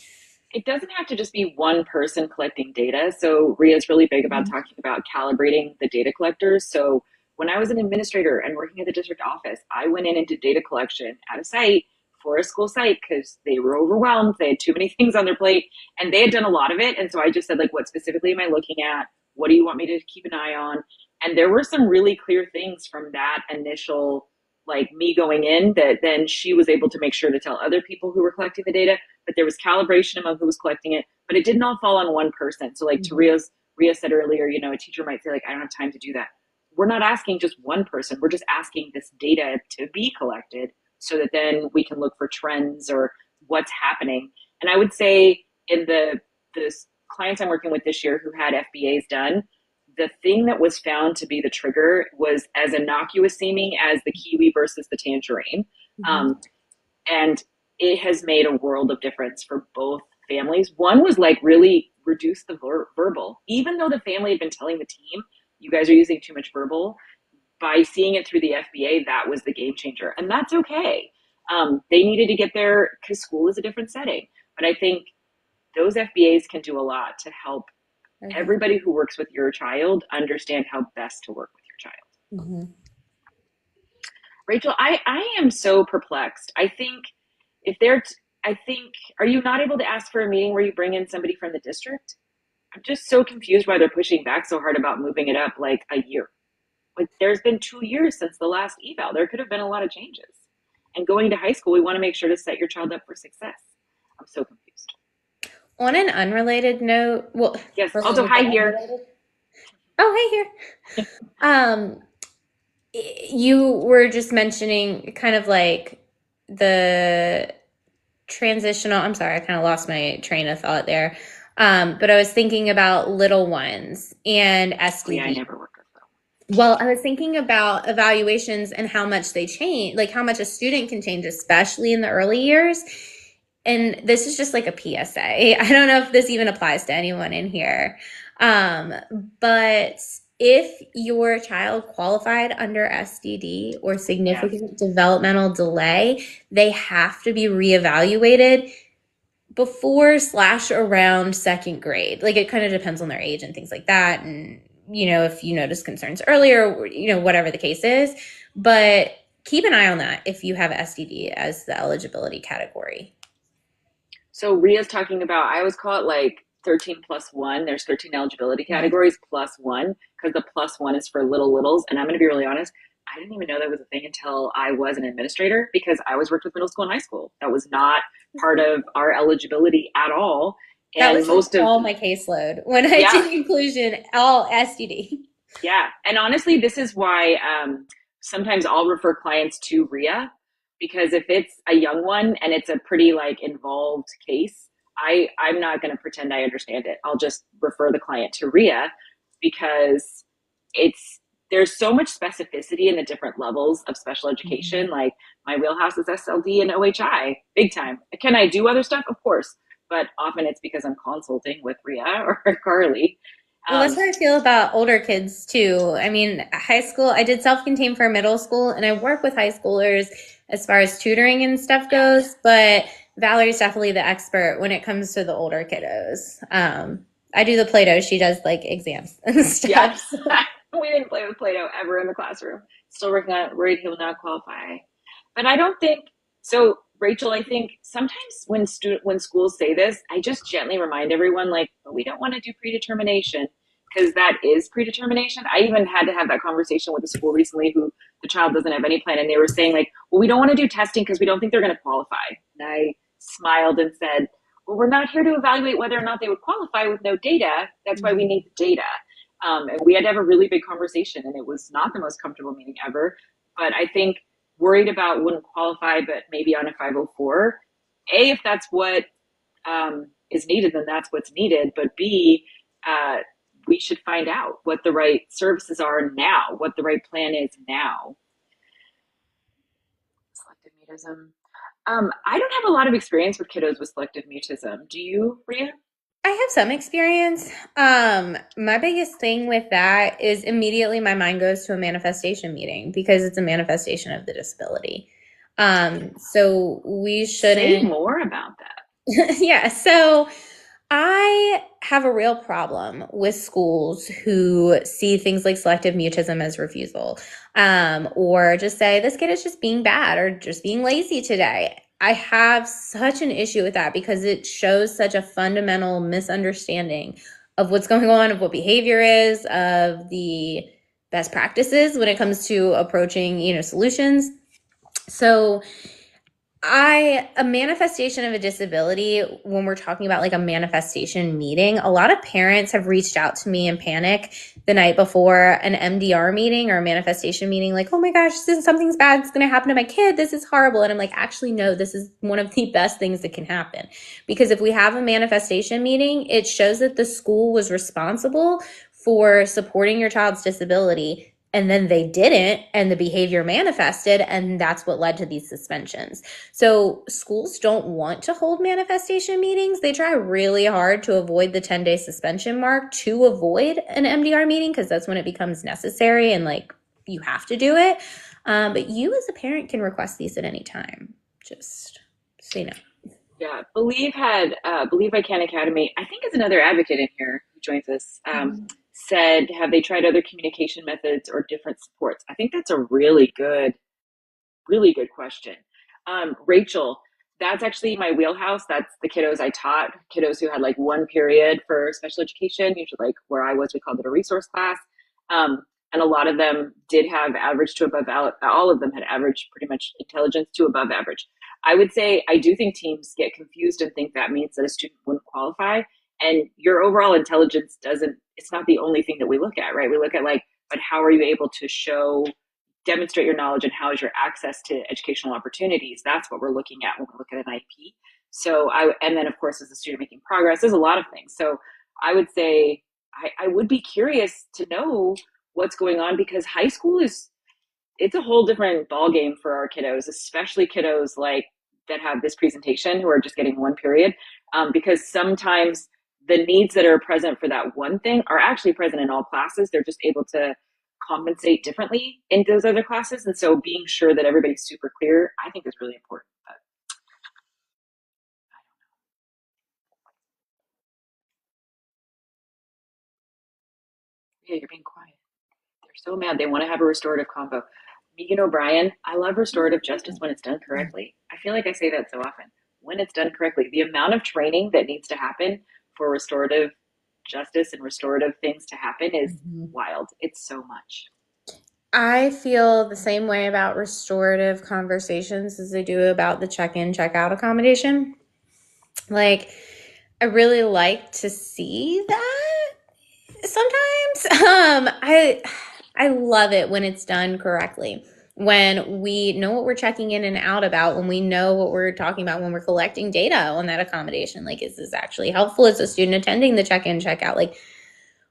it doesn't have to just be one person collecting data. So Rhea is really big about talking about calibrating the data collectors. So when I was an administrator and working at the district office, I went in and did data collection at a site for a school site because they were overwhelmed. They had too many things on their plate and they had done a lot of it. And so I just said, like, what specifically am I looking at? What do you want me to keep an eye on? And there were some really clear things from that initial, like me going in, that then she was able to make sure to tell other people who were collecting the data, but there was calibration among who was collecting it, but it didn't all fall on one person. So like Rhea said earlier, a teacher might say, like, I don't have time to do that. We're not asking just one person. We're just asking this data to be collected so that then we can look for trends or what's happening. And I would say in the clients I'm working with this year who had FBAs done, the thing that was found to be the trigger was as innocuous seeming as the kiwi versus the tangerine. And it has made a world of difference for both families. One was like really reduce the verbal, even though the family had been telling the team, you guys are using too much verbal. By seeing it through the FBA, that was the game changer. And that's okay. They needed to get there because school is a different setting. But I think those FBAs can do a lot to help everybody who works with your child understand how best to work with your child. Rachel, I am so perplexed. I think if they're, I think, are you not able to ask for a meeting where you bring in somebody from the district? I'm just so confused why they're pushing back so hard about moving it up like a year. Like, there's been 2 years since the last eval. There could have been a lot of changes. And going to high school, we want to make sure to set your child up for success. I'm so confused. On an unrelated note, well, yes, also hi here. Oh, hey here. You were just mentioning kind of like the transitional. I'm sorry, I kind of lost my train of thought there. But I was thinking about little ones and SDD. Yeah, I never worked with them. Well, I was thinking about evaluations and how much they change, like how much a student can change, especially in the early years. And this is just like a PSA. I don't know if this even applies to anyone in here. But if your child qualified under SDD or significant developmental delay, they have to be reevaluated before/around second grade. Like, it kind of depends on their age and things like that. And, if you notice concerns earlier, whatever the case is. But keep an eye on that if you have SDD as the eligibility category. So Rhea's talking about, I always call it like 13 plus one. There's 13 eligibility categories plus one, because the plus one is for littles. And I'm going to be really honest, I didn't even know that was a thing until I was an administrator, because I was worked with middle school and high school. That was not part of our eligibility at all. And that was all my caseload when I did inclusion, all SDD. Yeah. And honestly, this is why sometimes I'll refer clients to Rhea, because if it's a young one and it's a pretty like involved case, I'm not going to pretend I understand it. I'll just refer the client to Rhea because it's there's so much specificity in the different levels of special education. Like my wheelhouse is SLD and OHI, big time. Can I do other stuff? Of course, but often it's because I'm consulting with Rhea or Carly. Well, that's Um, how I feel about older kids too. I mean, high school, I did self-contained for middle school and I work with high schoolers as far as tutoring and stuff goes, but Valerie's definitely the expert when it comes to the older kiddos. I do the Play-Doh, she does like exams and Yeah, stuff. we didn't play with Play-Doh ever in the classroom. Still working on it, worried he'll not qualify. But I don't think so, Rachel. I think sometimes when schools say this, I just gently remind everyone like, but we don't want to do predetermination because that is predetermination. I even had to have that conversation with a school recently who the child doesn't have any plan, and they were saying like, well, we don't want to do testing because we don't think they're going to qualify. And I smiled and said, well, we're not here to evaluate whether or not they would qualify with no data. That's why we need the data. And we had to have a really big conversation, and it was not the most comfortable meeting ever. But I think worried about wouldn't qualify, but maybe on a 504. A, if that's what is needed, then that's what's needed. But B, uh, we should find out what the right services are now, what the right plan is now. Selective mutism. I don't have a lot of experience with kiddos with selective mutism. Do you, Rhea? I have some experience. My biggest thing with that is immediately my mind goes to a manifestation meeting because it's a manifestation of the disability. So we Say shouldn't, more about that. yeah. So I have a real problem with schools who see things like selective mutism as refusal, or just say this kid is just being bad or just being lazy today. I have such an issue with that because it shows such a fundamental misunderstanding of what's going on, of what behavior is, of the best practices when it comes to approaching, solutions. So a manifestation of a disability, when we're talking about like a manifestation meeting, a lot of parents have reached out to me in panic the night before an MDR meeting or a manifestation meeting, like, oh my gosh, something's bad. It's going to happen to my kid. This is horrible. And I'm like, actually, no, this is one of the best things that can happen. Because if we have a manifestation meeting, it shows that the school was responsible for supporting your child's disability and then they didn't and the behavior manifested and that's what led to these suspensions. So schools don't want to hold manifestation meetings. They try really hard to avoid the 10-day suspension mark to avoid an MDR meeting because that's when it becomes necessary and like you have to do it. But you as a parent can request these at any time. Just so you know. Yeah, Believe I Can Academy. I think is another advocate in here who joins us. Said, have they tried other communication methods or different supports? I think that's a really good question. Rachel, that's actually my wheelhouse. That's the kiddos I taught, kiddos who had like one period for special education, usually like where I was, we called it a resource class. And a lot of them did have average to above, all of them had average, pretty much intelligence to above average. I would say I do think teams get confused and think that means that a student wouldn't qualify. And your overall intelligence doesn't, it's not the only thing that we look at, right? We look at like, but how are you able to demonstrate your knowledge and how is your access to educational opportunities? That's what we're looking at when we look at an IP. And then of course, as a student making progress, there's a lot of things. So I would say, I would be curious to know what's going on because high school it's a whole different ballgame for our kiddos, especially kiddos like that have this presentation who are just getting one period. Because sometimes the needs that are present for that one thing are actually present in all classes. They're just able to compensate differently in those other classes. And so being sure that everybody's super clear, I think is really important. But yeah, you're being quiet. They're so mad. They want to have a restorative combo. Megan O'Brien, I love restorative justice when it's done correctly. I feel like I say that so often. When it's done correctly, the amount of training that needs to happen for restorative justice and restorative things to happen is Mhm. wild. It's so much. I feel the same way about restorative conversations as I do about the check in, check out accommodation. Like, I really like to see that sometimes. I love it when it's done correctly. When we know what we're checking in and out about, when we know what we're talking about, when we're collecting data on that accommodation, like, is this actually helpful? Is the student attending the check in, check out? Like,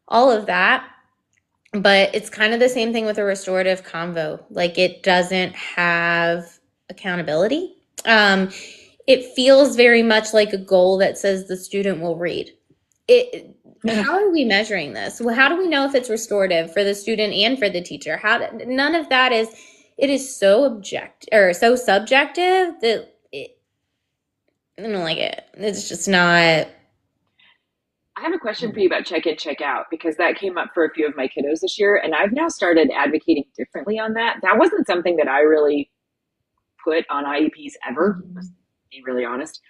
all of that. But it's kind of the same thing with a restorative convo. Like, it doesn't have accountability. Um, it feels very much like a goal that says the student will read. It, how are we measuring this? Well, how do we know if it's restorative for the student and for the teacher? None of that is. It is so object or so subjective that I don't like it. It's just not. I have a question for you about check in, check out, because that came up for a few of my kiddos this year. And I've now started advocating differently on that. That wasn't something that I really put on IEPs ever, to be really honest.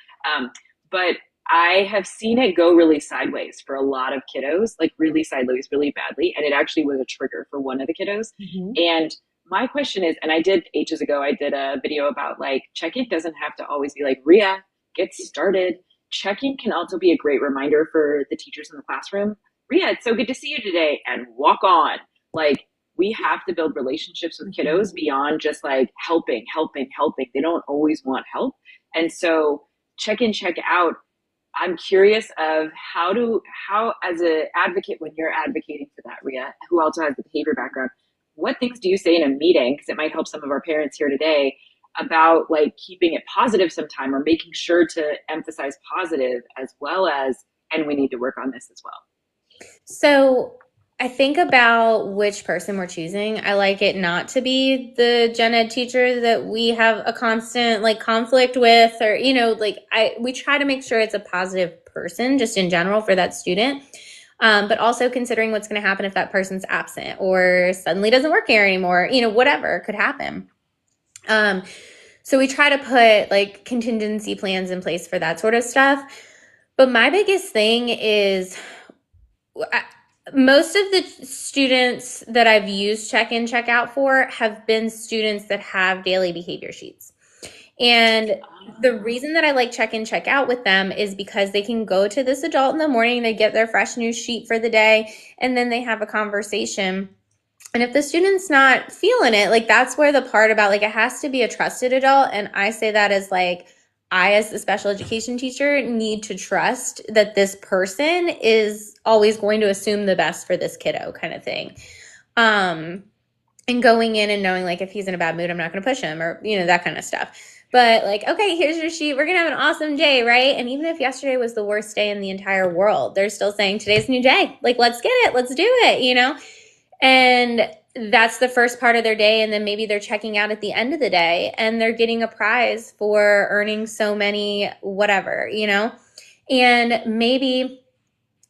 But I have seen it go really sideways for a lot of kiddos, like really sideways, really badly. And it actually was a trigger for one of the kiddos. Mhm. And my question is, and I did ages ago, I did a video about like check-in doesn't have to always be like, Rhea, get started. Check-in can also be a great reminder for the teachers in the classroom. Rhea, it's so good to see you today, and walk on. Like, we have to build relationships with kiddos beyond just like helping, helping, helping. They don't always want help. And so check in, check out. I'm curious of how as an advocate, when you're advocating for that, Rhea, who also has the behavior background, what things do you say in a meeting? Because it might help some of our parents here today about like keeping it positive sometime, or making sure to emphasize positive as well as, and we need to work on this as well. So I think about which person we're choosing. I like it not to be the gen ed teacher that we have a constant like conflict with, or like we try to make sure it's a positive person just in general for that student. But also considering what's going to happen if that person's absent or suddenly doesn't work here anymore, whatever could happen. Um, so we try to put like contingency plans in place for that sort of stuff. But my biggest thing is I, most of the students that I've used check in, check out for have been students that have daily behavior sheets. And the reason that I like check in, check out with them is because they can go to this adult in the morning, they get their fresh new sheet for the day, and then they have a conversation. And if the student's not feeling it, like, that's where the part about like it has to be a trusted adult. And I say that as like, I, as a special education teacher, need to trust that this person is always going to assume the best for this kiddo, kind of thing. Um, and going in and knowing like if he's in a bad mood, I'm not going to push him, or that kind of stuff. But like, okay, here's your sheet. We're gonna have an awesome day, right? And even if yesterday was the worst day in the entire world, they're still saying today's a new day. Like, let's get it, let's do it, And that's the first part of their day. And then maybe they're checking out at the end of the day and they're getting a prize for earning so many, whatever. And maybe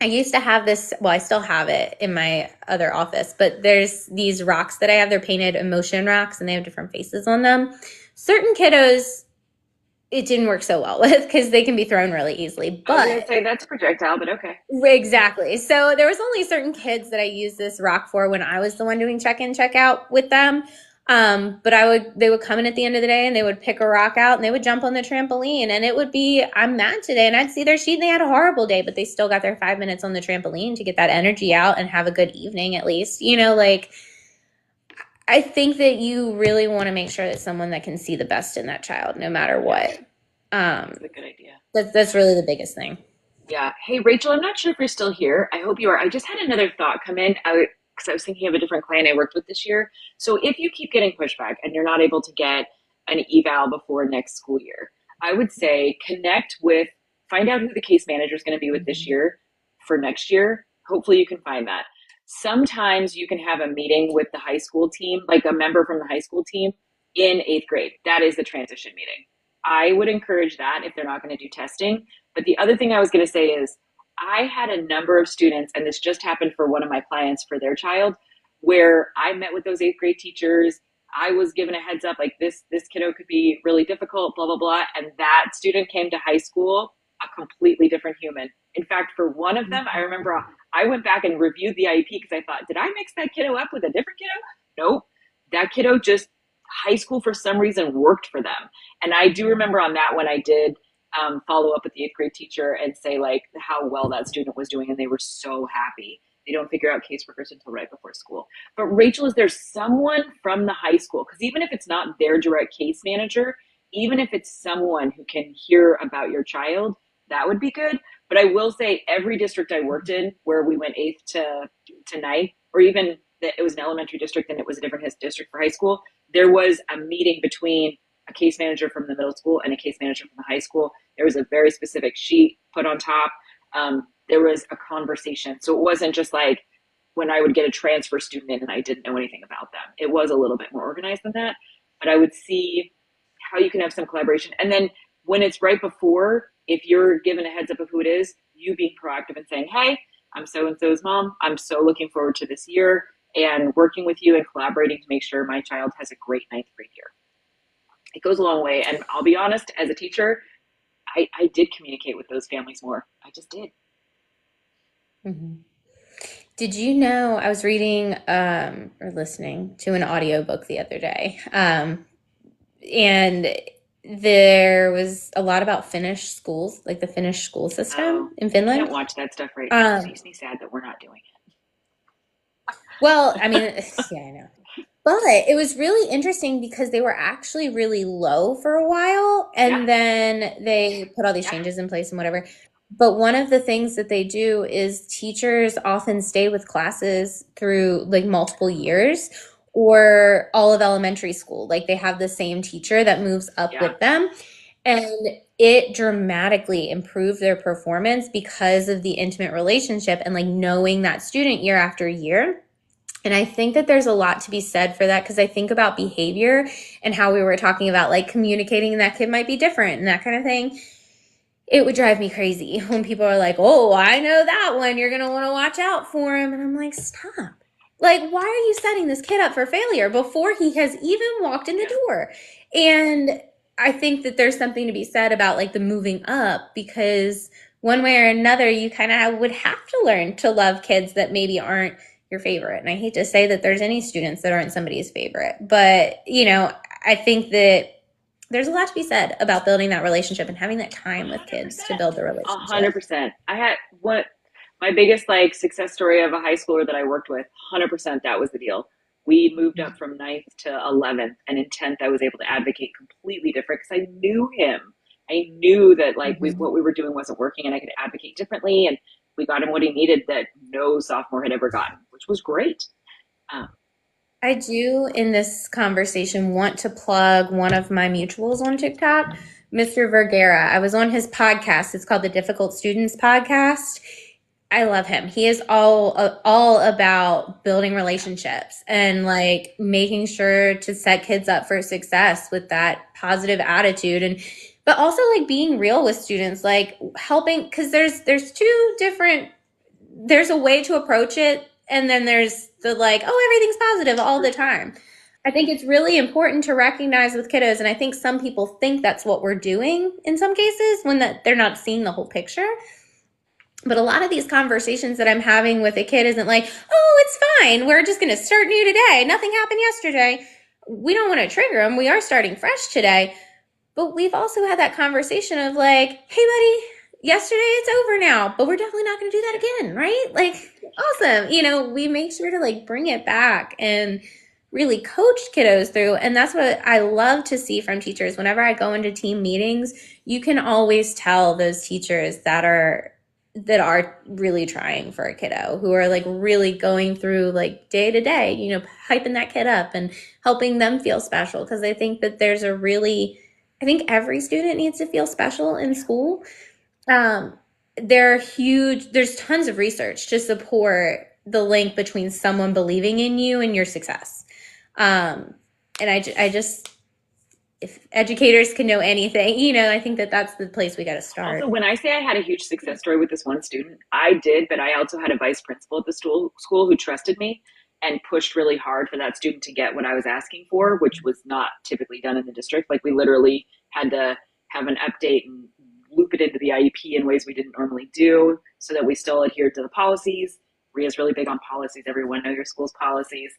I used to have this, well, I still have it in my other office, but there's these rocks that I have. They're painted emotion rocks and they have different faces on them. Certain kiddos, it didn't work so well with because they can be thrown really easily. I was gonna But say that's projectile, but okay. exactly. So there was only certain kids that I used this rock for when I was the one doing check in, check out with them. But they would come in at the end of the day and they would pick a rock out and they would jump on the trampoline and it would be, I'm mad today. And I'd see their sheet and they had a horrible day, but they still got their 5 minutes on the trampoline to get that energy out and have a good evening at least. Like, I think that you really want to make sure that someone that can see the best in that child, no matter Yeah, what. Um, that's a good idea. that's really the biggest thing. Yeah. Hey, Rachel, I'm not sure if you're still here. I hope you are. I just had another thought come in because I was thinking of a different client I worked with this year. So if you keep getting pushback and you're not able to get an eval before next school year, I would say find out who the case manager is going to be with this year for next year. Hopefully you can find that. Sometimes you can have a meeting with the high school team, like a member from the high school team in eighth grade. That is the transition meeting. I would encourage that if they're not going to do testing. But the other thing I was going to say is I had a number of students, and this just happened for one of my clients for their child, where I met with those eighth grade teachers. I was given a heads up, like this kiddo could be really difficult, blah, blah, blah. And that student came to high school a completely different human. In fact, for one of them, I remember I went back and reviewed the IEP because I thought, did I mix that kiddo up with a different kiddo? Nope. That kiddo just, high school for some reason worked for them. And I do remember on that one, I did follow up with the eighth grade teacher and say like how well that student was doing, and they were so happy. They don't figure out caseworkers until right before school. But Rachel, is there someone from the high school? Because even if it's not their direct case manager, even if it's someone who can hear about your child, that would be good. But I will say every district I worked in where we went eighth to ninth, or even that it was an elementary district and it was a different district for high school, there was a meeting between a case manager from the middle school and a case manager from the high school. There was a very specific sheet put on top. There was a conversation. So it wasn't just like when I would get a transfer student in and I didn't know anything about them. It was a little bit more organized than that. But I would see how you can have some collaboration. And then when it's right before, if you're given a heads up of who it is, you being proactive and saying, hey, I'm so and so's mom. I'm so looking forward to this year and working with you and collaborating to make sure my child has a great ninth grade year. It goes a long way. And I'll be honest, as a teacher, I did communicate with those families more. I just did. Mhm. Did you know I was reading or listening to an audiobook the other day? And there was a lot about Finnish schools, like the Finnish school system Oh, in I can't Finland. watch that stuff right now. It Um, makes me sad that we're not doing well, I mean, yeah, I know. But it was really interesting because they were actually really low for a while it. Yeah, and then they put all these yeah, changes in place and whatever. But one of the things that they do is teachers often stay with classes through like multiple years or all of elementary school. Like they have the same teacher that moves up yeah. with them. And it dramatically improved their performance because of the intimate relationship and like knowing that student year after year. And I think that there's a lot to be said for that because I think about behavior and how we were talking about like communicating and that kid might be different and that kind of thing. It would drive me crazy when people are like, oh, I know that one. You're going to want to watch out for him. And I'm like, stop. Like, why are you setting this kid up for failure before he has even walked in Yeah. the door? And I think that there's something to be said about like the moving up because one way or another, you kind of would have to learn to love kids that maybe aren't your favorite. And I hate to say that there's any students that aren't somebody's favorite, but I think that there's a lot to be said about building that relationship and having that A time with hundred kids to percent. build the A hundred relationship. percent. I had what my biggest like success story of a high schooler that I worked with. 100% that was the deal. We moved up from ninth to 11th, and in 10th I was able to advocate completely different because I knew him. I knew that like Mm-hmm. what we were doing wasn't working, and I could advocate differently. And we got him what he needed that no sophomore had ever gotten, which was great. Um, I do in this conversation want to plug one of my mutuals on TikTok, Mr. Vergara. I was on his podcast. It's called the Difficult Students Podcast. I love him. He is all about building relationships and like making sure to set kids up for success with that positive attitude and but also like being real with students, like helping because there's two different there's a way to approach it and then there's the like oh everything's positive all the time. I think it's really important to recognize with kiddos and I think some people think that's what we're doing in some cases when that they're not seeing the whole picture. But a lot of these conversations that I'm having with a kid isn't like, oh, it's fine. We're just going to start new today. Nothing happened yesterday. We don't want to trigger them. We are starting fresh today. But we've also had that conversation of like, hey, buddy, yesterday it's over now, but we're definitely not going to do that yeah, again, right? Like, awesome. We make sure to like bring it back and really coach kiddos through. And that's what I love to see from teachers. Whenever I go into team meetings, you can always tell those teachers that are really trying for a kiddo who are like really going through like day to day, hyping that kid up and helping them feel special. Cause I think that I think every student needs to feel special in yeah. school. There's tons of research to support the link between someone believing in you and your success. Um, and I just, if educators can know anything, I think that that's the place we got to Also, start. when I say I had a huge success story with this one student, I did, but I also had a vice principal at the school who trusted me and pushed really hard for that student to get what I was asking for, which was not typically done in the district. Like we literally had to have an update and loop it into the IEP in ways we didn't normally do so that we still adhered to the policies. Rhea's really big on policies. Everyone know your school's policies.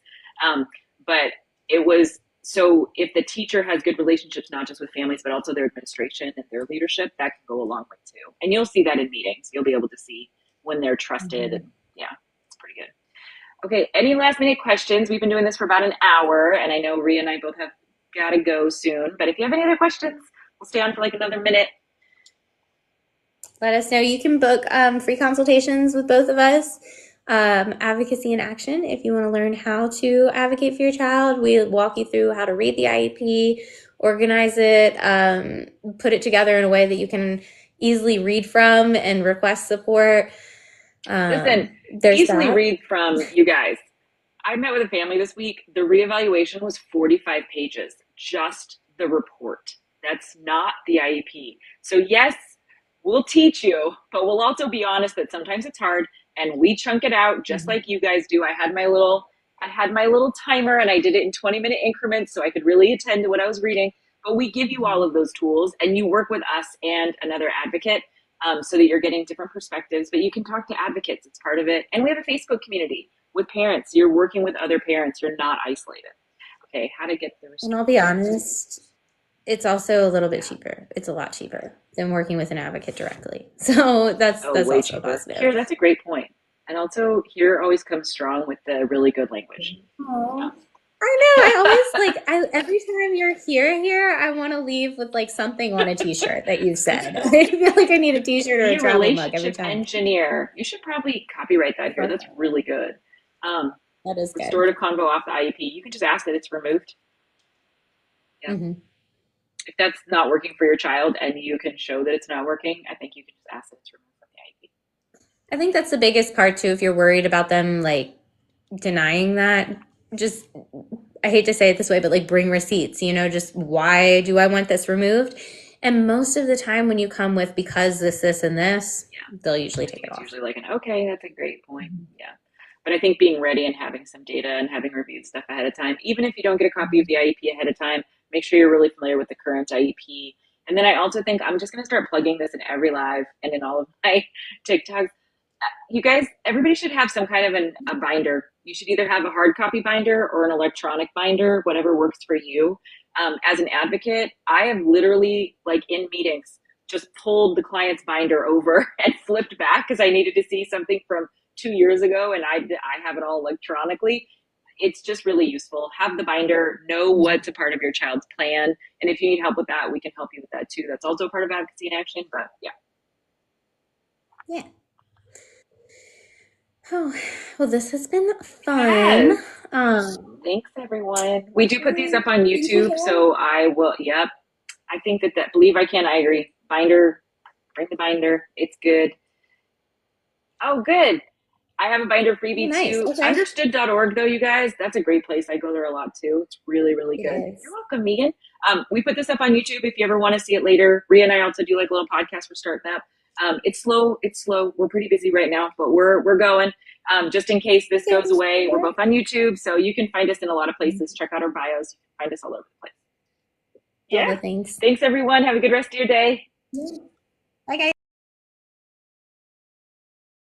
But it was so if the teacher has good relationships, not just with families, but also their administration and their leadership, that can go a long way too. And you'll see that in meetings. You'll be able to see when they're trusted. Mhm. And yeah, it's pretty Okay, any last minute questions? We've been doing this for about an hour, and I know Rhea and I both have got to go soon. But if you have any other questions, we'll stay on for like another minute. Let us know. You can book free consultations with both of us. Advocacy in Action. If you want to learn how to advocate for your child, we walk you through how to read the IEP, organize it, put it together in a way that you can easily read from and request support. Listen, There's easily that. read from you guys. I met with a family this week. The reevaluation was 45 pages, just the report. That's not the IEP. So, yes, we'll teach you, but we'll also be honest that sometimes it's hard and we chunk it out just like you guys do. I had my little timer and I did it in 20-minute increments so I could really attend to what I was reading. But we give you all of those tools and you work with us and another advocate so that you're getting different perspectives. But you can talk to advocates, it's part of it. And we have a Facebook community with parents. You're working with other parents, you're not isolated. Okay, how to get the And restored. I'll be honest, it's also a little bit Yeah. cheaper. It's a lot cheaper than working with an advocate directly. So that's Oh, that's way also a cheaper. positive. Here, that's a great point. And also, here always comes strong with the really good language. Aw. I know. I always like I every time you're here, I want to leave with like something on a t-shirt that you've said. I feel like I need a t-shirt or Be a a travel mug every relationship time. engineer. You should probably copyright that here. That's really good. Um, That is good. Restorative convo off the IEP. You can just ask that it's removed. Yeah. Hmm. If that's not working for your child and you can show that it's not working, I think you can just ask that it's removed from the IEP. I think that's the biggest part too. If you're worried about them like denying that, just I hate to say it this way, but like bring receipts, just why do I want this removed? And most of the time when you come with because this, and this, Yeah. they'll usually I take think it it's off. usually like an okay, that's a great point. Yeah. But I think being ready and having some data and having reviewed stuff ahead of time, even if you don't get a copy of the IEP ahead of time, make sure you're really familiar with the current IEP. And then I also think I'm just going to start plugging this in every live and in all of my TikToks. You guys, everybody should have some kind of a binder. You should either have a hard copy binder or an electronic binder, whatever works for you. As an advocate, I have literally, like in meetings, just pulled the client's binder over and flipped back because I needed to see something from 2 years ago, and I have it all electronically. It's just really useful. Have the binder, know what's a part of your child's plan, and if you need help with that, we can help you with that too. That's also part of advocacy in action. But yeah, Yeah. Oh, well, this has been fun. yes. Thanks, everyone. We do put these Yeah. up on Thank you, YouTube, Helen. so I will. Yep, I think that believe I can. I agree. Binder, bring the binder. It's good. Oh, good. I have a binder Oh, freebie nice. too. Okay. Understood.org, though, you guys. That's a great place. I go there a lot too. It's really, really It good. You're is. welcome, Megan. We put this up on YouTube if you ever want to see it later. Rhea and I also do like a little podcast. We're starting up. It's slow. It's slow. We're pretty busy right now, but we're going. Just in case this Yeah, goes away, we're both on YouTube, so you can find us in a lot of places. Check out our bios. You can find us all over the place. all Yeah. the things. Thanks, everyone. Have a good rest of your day. Yeah. Bye, guys.